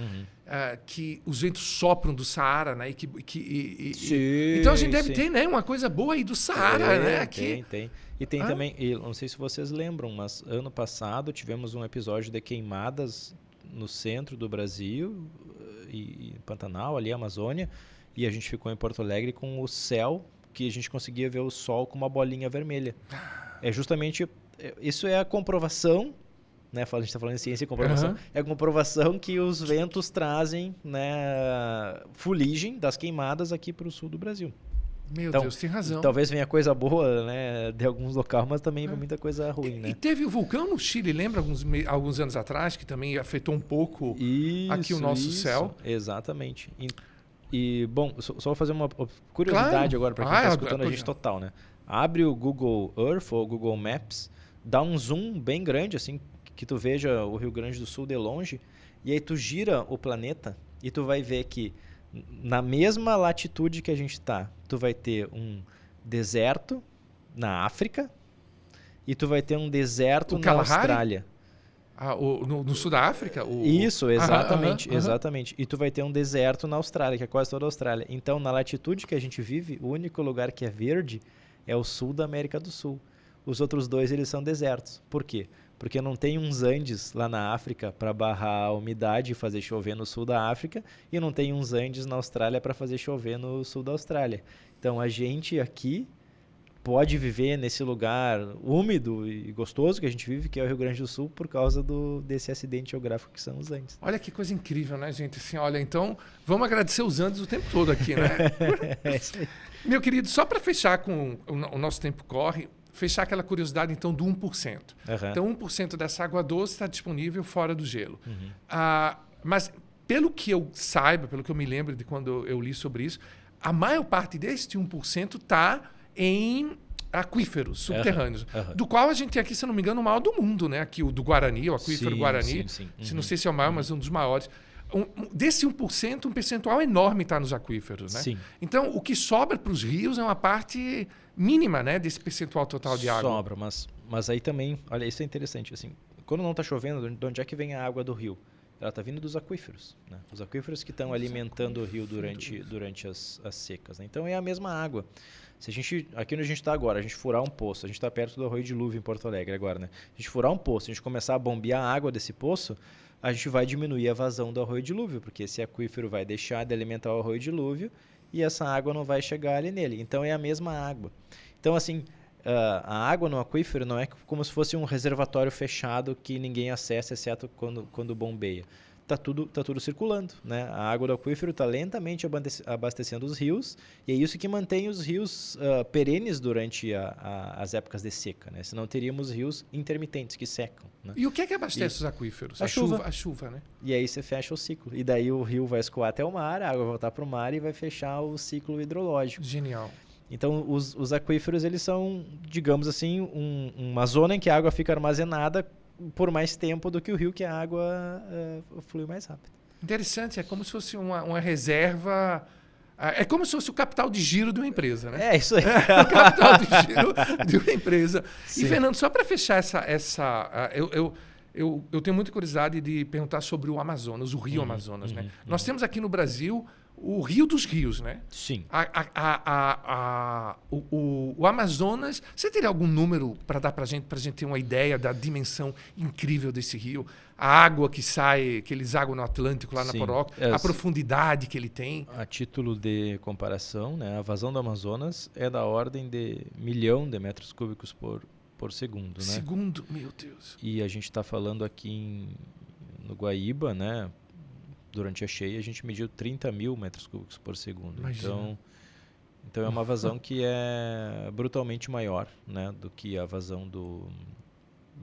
Speaker 1: que os ventos sopram do Saara, né? Então a gente deve ter, né, uma coisa boa aí do Saara, né?
Speaker 2: Tem. E tem também, eu não sei se vocês lembram, mas ano passado tivemos um episódio de queimadas no centro do Brasil, e Pantanal, ali, Amazônia, e a gente ficou em Porto Alegre com o céu, que a gente conseguia ver o sol com uma bolinha vermelha. É justamente, isso é a comprovação, né? A gente está falando de ciência e comprovação, é a comprovação que os ventos trazem, né, fuligem das queimadas aqui para o sul do Brasil.
Speaker 1: Meu Deus, tem razão.
Speaker 2: Talvez venha coisa boa, né, de alguns locais, mas também vem muita coisa ruim, né?
Speaker 1: E teve o vulcão no Chile, lembra, alguns anos atrás, que também afetou um pouco aqui o nosso céu.
Speaker 2: Exatamente. E bom, só vou fazer uma curiosidade agora para quem está escutando a gente total, né? Abre o Google Earth ou Google Maps, dá um zoom bem grande, assim, que tu veja o Rio Grande do Sul de longe, e aí tu gira o planeta e tu vai ver que na mesma latitude que a gente está, tu vai ter um deserto na África e tu vai ter um deserto na Austrália.
Speaker 1: No sul da África?
Speaker 2: Isso, exatamente, exatamente. E tu vai ter um deserto na Austrália, que é quase toda a Austrália. Então, na latitude que a gente vive, o único lugar que é verde é o sul da América do Sul. Os outros dois, eles são desertos. Por quê? Porque não tem uns Andes lá na África para barrar a umidade e fazer chover no sul da África, e não tem uns Andes na Austrália para fazer chover no sul da Austrália. Então, a gente aqui pode viver nesse lugar úmido e gostoso que a gente vive, que é o Rio Grande do Sul, por causa desse acidente geográfico que são os Andes.
Speaker 1: Olha que coisa incrível, né, gente? Assim, olha, então, vamos agradecer os Andes o tempo todo aqui, né?
Speaker 2: É isso aí.
Speaker 1: Meu querido, só para fechar com o nosso tempo corre, fechar aquela curiosidade, então, do 1%. Então, 1% dessa água doce está disponível fora do gelo. Mas, pelo que eu saiba, pelo que eu me lembro de quando eu li sobre isso, a maior parte deste 1% está em aquíferos subterrâneos, do qual a gente tem aqui, se não me engano, o maior do mundo, né? Aqui o do Guarani, o aquífero Guarani.
Speaker 2: Sim.
Speaker 1: Não sei se é o maior, mas um dos maiores. Desse 1%, um percentual enorme está nos aquíferos, né?
Speaker 2: Sim.
Speaker 1: Então, o que sobra para os rios é uma parte mínima, né, desse percentual total de água.
Speaker 2: Sobra, mas aí também, olha, isso é interessante, assim, quando não está chovendo, de onde é que vem a água do rio? Ela está vindo dos aquíferos, né? Os aquíferos que estão alimentando o rio durante as secas, né? Então é a mesma água. Se a gente, aqui onde a gente está agora, a gente furar um poço, a gente está perto do Arroio Dilúvio em Porto Alegre agora, né? A gente furar um poço, a gente começar a bombear a água desse poço, a gente vai diminuir a vazão do Arroio Dilúvio, porque esse aquífero vai deixar de alimentar o Arroio Dilúvio e essa água não vai chegar ali nele. Então é a mesma água. Então, assim, a água no aquífero não é como se fosse um reservatório fechado que ninguém acessa, exceto quando bombeia. Tá tudo circulando, né? A água do aquífero está lentamente abastecendo os rios, e é isso que mantém os rios perenes durante as épocas de seca, né? Senão teríamos rios intermitentes que secam, né?
Speaker 1: E o que é que abastece os aquíferos?
Speaker 2: A chuva.
Speaker 1: A chuva, né?
Speaker 2: E aí você fecha o ciclo. E daí o rio vai escoar até o mar, a água vai voltar para o mar e vai fechar o ciclo hidrológico.
Speaker 1: Genial.
Speaker 2: Então, os aquíferos, eles são, digamos assim, uma zona em que a água fica armazenada por mais tempo do que o rio, que a água flui mais rápido.
Speaker 1: Interessante, é como se fosse uma reserva... É como se fosse o capital de giro de uma empresa, né?
Speaker 2: É, isso aí.
Speaker 1: O capital de giro de uma empresa.
Speaker 2: Sim.
Speaker 1: E, Fernando, só para fechar eu tenho muita curiosidade de perguntar sobre o Amazonas, o Rio Amazonas, né? Nós temos aqui no Brasil o Rio dos Rios, né?
Speaker 2: Sim.
Speaker 1: O Amazonas, você teria algum número para dar para a gente ter uma ideia da dimensão incrível desse rio? A água que sai, que eles água no Atlântico, lá na Poroca, a profundidade que ele tem?
Speaker 2: A título de comparação, né, a vazão do Amazonas é da ordem de 1 milhão de metros cúbicos por segundo, né?
Speaker 1: Segundo, meu Deus.
Speaker 2: E a gente está falando aqui no Guaíba, né? Durante a cheia, a gente mediu 30 mil metros cúbicos por segundo. Então é uma vazão que é brutalmente maior, né, do que a vazão do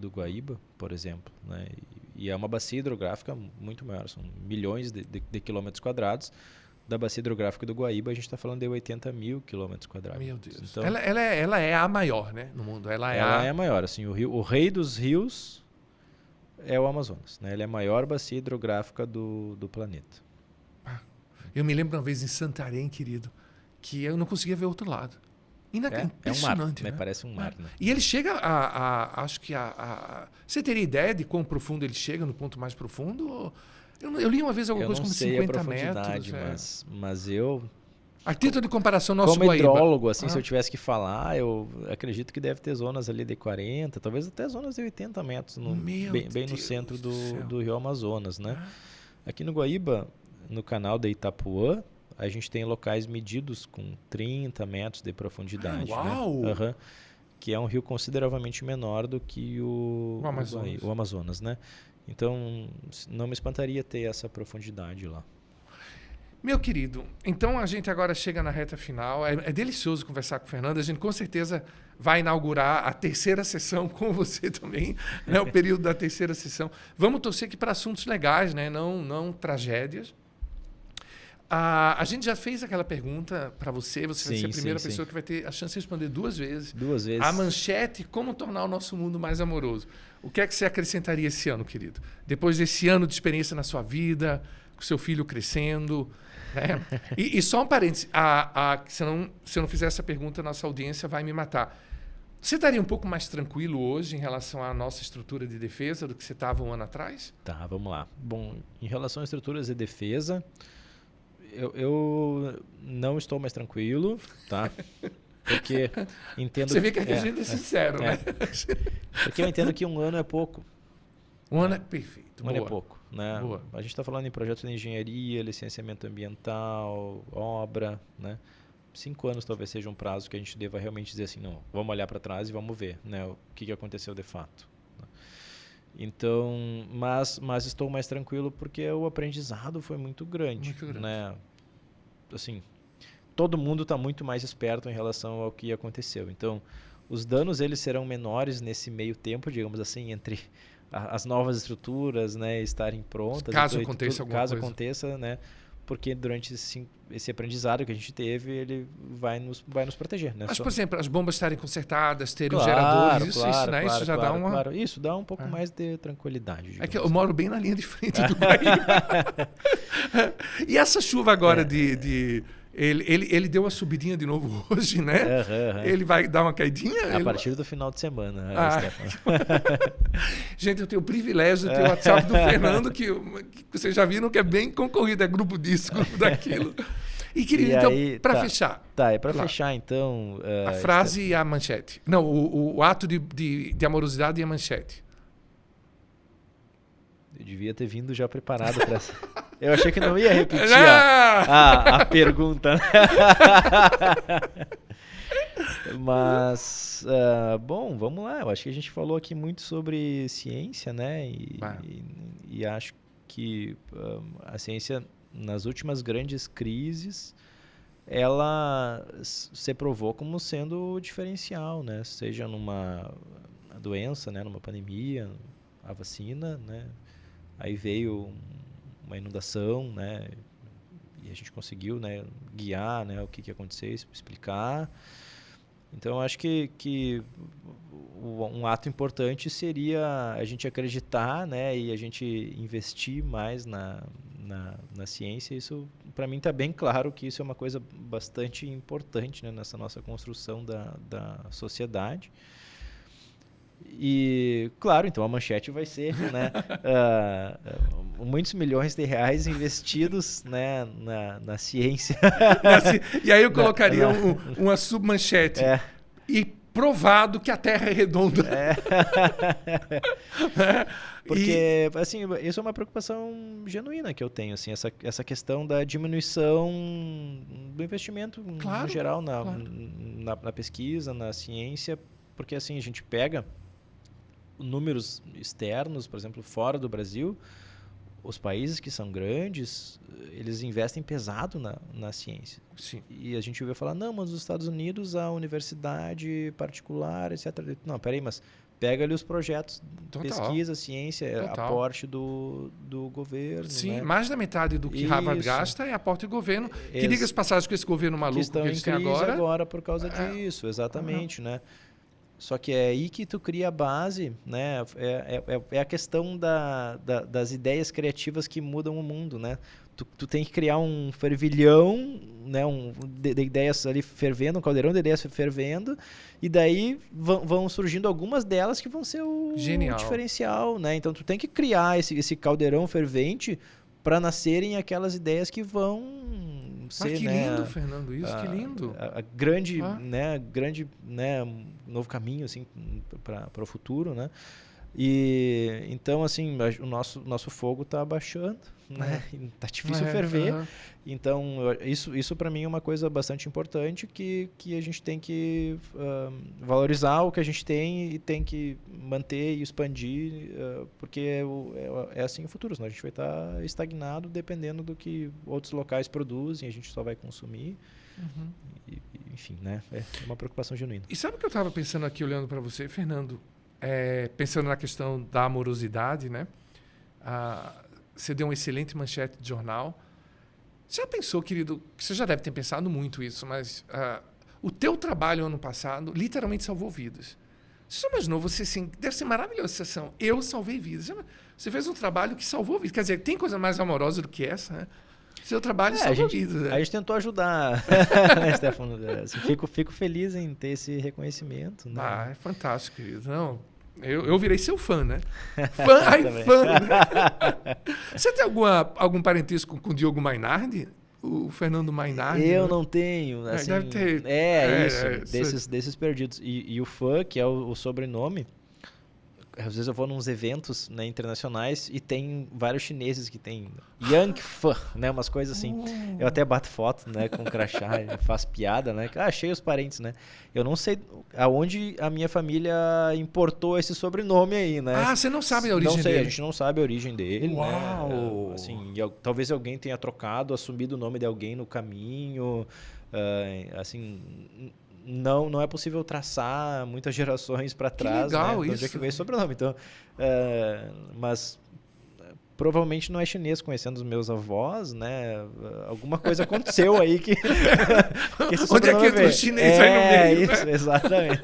Speaker 2: Guaíba, por exemplo, né? E é uma bacia hidrográfica muito maior, são milhões de quilômetros quadrados. Da bacia hidrográfica do Guaíba, a gente está falando de 80 mil quilômetros quadrados.
Speaker 1: Meu Deus.
Speaker 2: Então,
Speaker 1: ela é a maior, né, no mundo. Ela é
Speaker 2: a maior. Assim, o rei dos rios é o Amazonas, né? Ele é a maior bacia hidrográfica do planeta.
Speaker 1: Eu me lembro uma vez em Santarém, querido, que eu não conseguia ver o outro lado.
Speaker 2: É um mar, né? Parece um mar. Né?
Speaker 1: E ele chega acho que você teria ideia de quão profundo ele chega, no ponto mais profundo? Eu li uma vez alguma coisa como 50 metros.
Speaker 2: Mas eu...
Speaker 1: A título de comparação, nosso
Speaker 2: como
Speaker 1: Guaíba.
Speaker 2: hidrólogo, assim, se eu tivesse que falar, eu acredito que deve ter zonas ali de 40, talvez até zonas de 80 metros, bem no centro do rio Amazonas, né? Aqui no Guaíba, no canal de Itapuã, a gente tem locais medidos com 30 metros de profundidade.
Speaker 1: Uau!
Speaker 2: Né? Que é um rio consideravelmente menor do que o Amazonas, né? Então, não me espantaria ter essa profundidade lá.
Speaker 1: Meu querido, então a gente agora chega na reta final. É delicioso conversar com o Fernando. A gente com certeza vai inaugurar a terceira sessão com você também, né? O período da terceira sessão. Vamos torcer aqui para assuntos legais, né? Não tragédias. A gente já fez aquela pergunta para você. Você vai
Speaker 2: Sim,
Speaker 1: ser a primeira
Speaker 2: sim,
Speaker 1: pessoa que vai ter a chance de responder 2 vezes.
Speaker 2: 2 vezes.
Speaker 1: A manchete, como tornar o nosso mundo mais amoroso. O que é que você acrescentaria esse ano, querido? Depois desse ano de experiência na sua vida, com seu filho crescendo. Né? E só um parênteses. Se eu não fizer essa pergunta, a nossa audiência vai me matar. Você estaria um pouco mais tranquilo hoje em relação à nossa estrutura de defesa do que você estava um ano atrás?
Speaker 2: Tá, vamos lá. Bom, em relação a estruturas de defesa, eu não estou mais tranquilo, tá? Porque entendo...
Speaker 1: Você vê que a gente é sincero, né?
Speaker 2: Porque eu entendo que 1 ano é pouco.
Speaker 1: 1 ano é perfeito.
Speaker 2: 1 ano é pouco, né?
Speaker 1: Boa.
Speaker 2: A gente está falando em projetos de engenharia, licenciamento ambiental, obra, né? 5 anos talvez seja um prazo que a gente deva realmente dizer assim, não, vamos olhar para trás e vamos ver, né, o que aconteceu de fato. Então, mas estou mais tranquilo porque o aprendizado foi muito grande. Né? Assim, todo mundo está muito mais esperto em relação ao que aconteceu. Então, os danos eles serão menores nesse meio tempo, digamos assim, entre as novas estruturas, né, estarem prontas.
Speaker 1: Caso aconteça alguma coisa.
Speaker 2: Caso aconteça, né? Porque durante esse aprendizado que a gente teve, ele vai nos proteger. Né?
Speaker 1: Mas, por exemplo, as bombas estarem consertadas, terem os geradores, né? Isso já dá uma...
Speaker 2: Claro. Isso dá um pouco mais de tranquilidade.
Speaker 1: É que eu moro bem na linha de frente do Guaíba. E essa chuva agora Ele deu uma subidinha de novo hoje, né? Ele vai dar uma caidinha?
Speaker 2: A partir do final de semana.
Speaker 1: Gente, eu tenho o privilégio de ter o WhatsApp do Fernando, que vocês já viram que é bem concorrido, é grupo disso, grupo daquilo. E querido, então, para fechar.
Speaker 2: Tá, para fechar, então...
Speaker 1: a frase e a manchete. Não, o ato de amorosidade e a manchete.
Speaker 2: Eu devia ter vindo já preparado para essa... Eu achei que não ia repetir a pergunta. Mas, bom, vamos lá. Eu acho que a gente falou aqui muito sobre ciência, né? E acho que a ciência, nas últimas grandes crises, ela se provou como sendo o diferencial, né? Seja numa doença, né? Numa pandemia, a vacina, né? Aí veio uma inundação, né? E a gente conseguiu, né, guiar, né, o que aconteceu, explicar. Então, eu acho que um ato importante seria a gente acreditar, né, e a gente investir mais na ciência. Isso, para mim, está bem claro que isso é uma coisa bastante importante, né, nessa nossa construção da sociedade. E, claro, então a manchete vai ser, né, muitos milhões de reais investidos, né, na ciência.
Speaker 1: E aí eu colocaria uma submanchete. E provado que a Terra é redonda.
Speaker 2: Porque, assim, isso é uma preocupação genuína que eu tenho, assim, essa questão da diminuição do investimento no geral na pesquisa, na ciência, porque, assim, a gente pega números externos, por exemplo, fora do Brasil, os países que são grandes, eles investem pesado na ciência.
Speaker 1: Sim.
Speaker 2: E a gente ouviu falar, não, mas nos Estados Unidos a universidade particular, etc. Não, peraí, mas pega ali os projetos, pesquisa, ciência, aporte do governo.
Speaker 1: Sim,
Speaker 2: né?
Speaker 1: Mais da metade do que Harvard gasta é aporte do governo. Que diga as passagens com esse governo maluco que eles têm
Speaker 2: agora por causa disso, exatamente, né? Só que é aí que tu cria a base, né? É a questão das ideias criativas que mudam o mundo, né? Tu tem que criar um fervilhão, né? De ideias ali fervendo, um caldeirão de ideias fervendo, e daí vão surgindo algumas delas que vão ser o diferencial, né? Então tu tem que criar esse caldeirão fervente para nascerem aquelas ideias que vão ser,
Speaker 1: que lindo, Fernando, isso, que lindo.
Speaker 2: A grande, novo caminho, assim, para o futuro, né? E então, assim, o nosso fogo está abaixando, né? Tá difícil ferver. Então, isso para mim é uma coisa bastante importante que a gente tem que valorizar o que a gente tem e tem que manter e expandir, porque é assim o futuro, senão a gente vai estar estagnado dependendo do que outros locais produzem, a gente só vai consumir. Enfim, né? É uma preocupação genuína.
Speaker 1: E sabe o que eu estava pensando aqui, olhando para você, Fernando? Pensando na questão da amorosidade, né? Você deu uma excelente manchete de jornal. Você já pensou, querido, que você já deve ter pensado muito isso, mas o teu trabalho ano passado literalmente salvou vidas. Você já imaginou, você assim, deve ser maravilhosa essa sensação. Eu salvei vidas. Você fez um trabalho que salvou vidas. Quer dizer, tem coisa mais amorosa do que essa, né? Seu trabalho salvou vidas. Né?
Speaker 2: A gente tentou ajudar, né, Stefano? Assim, fico feliz em ter esse reconhecimento. Né?
Speaker 1: É fantástico, querido. Não, eu virei seu fã, né? Fã. Né? Você tem algum parentesco com o Diogo Mainardi? O Fernando Mainardi?
Speaker 2: Eu
Speaker 1: né?
Speaker 2: não tenho. Assim,
Speaker 1: deve ter.
Speaker 2: Desses perdidos. E o fã, que é o sobrenome, às vezes eu vou nos eventos, né, internacionais e tem vários chineses que tem Yang Fan, né, umas coisas assim. Eu até bato foto, né, com crachá, faço piada, né? Achei os parentes, né? Eu não sei aonde a minha família importou esse sobrenome aí, né?
Speaker 1: Você não sabe a origem dele?
Speaker 2: Não sei, a gente não sabe a origem dele.
Speaker 1: Uau!
Speaker 2: Né? Assim, talvez alguém tenha trocado, assumido o nome de alguém no caminho, assim... Não é possível traçar muitas gerações para trás,
Speaker 1: legal,
Speaker 2: né?
Speaker 1: isso.
Speaker 2: Onde é que veio esse sobrenome. Então, mas provavelmente não é chinês, conhecendo os meus avós, né? Alguma coisa aconteceu aí que esse
Speaker 1: onde é que entra o chinês aí no meio?
Speaker 2: Isso,
Speaker 1: né?
Speaker 2: exatamente.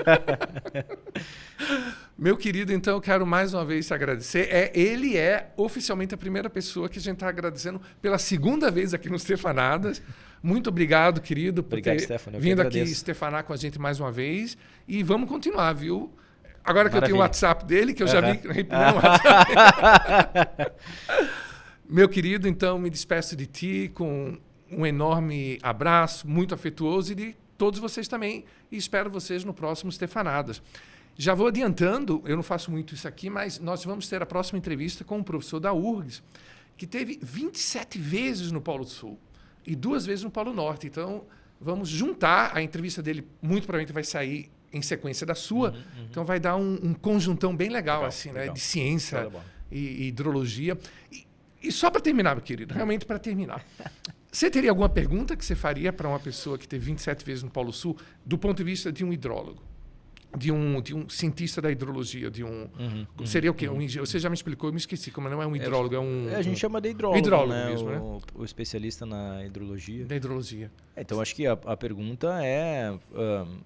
Speaker 1: Meu querido, então eu quero mais uma vez te agradecer. Ele é oficialmente a primeira pessoa que a gente está agradecendo pela segunda vez aqui no Stefanadas. Muito obrigado, querido, por ter vindo aqui estefanar com a gente mais uma vez. E vamos continuar, viu? Agora que eu tenho o WhatsApp dele, que eu já vi no WhatsApp. Meu querido, então me despeço de ti com um enorme abraço, muito afetuoso, e de todos vocês também. E espero vocês no próximo Stefanadas. Já vou adiantando, eu não faço muito isso aqui, mas nós vamos ter a próxima entrevista com um professor da URGS, que teve 27 vezes no Polo Sul e 2 vezes no Polo Norte. Então, vamos juntar. A entrevista dele, muito provavelmente, vai sair em sequência da sua. Então, vai dar um conjuntão bem legal, assim, né? De ciência e hidrologia. E só para terminar, meu querido, realmente para terminar. Você teria alguma pergunta que você faria para uma pessoa que teve 27 vezes no Polo Sul, do ponto de vista de um hidrólogo? De um cientista da hidrologia, seria o quê? Você já me explicou, eu me esqueci, como não é um hidrólogo, é um...
Speaker 2: A gente chama de hidrólogo, né?
Speaker 1: Mesmo, né?
Speaker 2: O especialista na hidrologia.
Speaker 1: Da hidrologia.
Speaker 2: Então, acho que a pergunta é,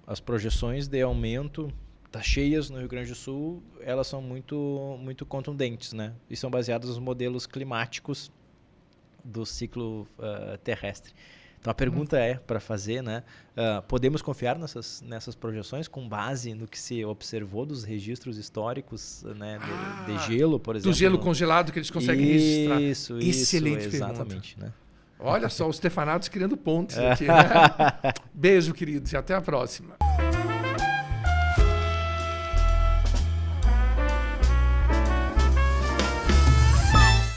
Speaker 2: as projeções de aumento das cheias no Rio Grande do Sul, elas são muito, muito contundentes, né? E são baseadas nos modelos climáticos do ciclo terrestre. Então, a pergunta para fazer, né? Podemos confiar nessas projeções com base no que se observou dos registros históricos, né, de gelo, por exemplo?
Speaker 1: Do gelo congelado que eles conseguem registrar.
Speaker 2: Isso,
Speaker 1: excelente
Speaker 2: exatamente.
Speaker 1: Pergunta.
Speaker 2: Né?
Speaker 1: Olha só, os Stefanados criando pontos aqui. Né? Beijo, queridos, e até a próxima.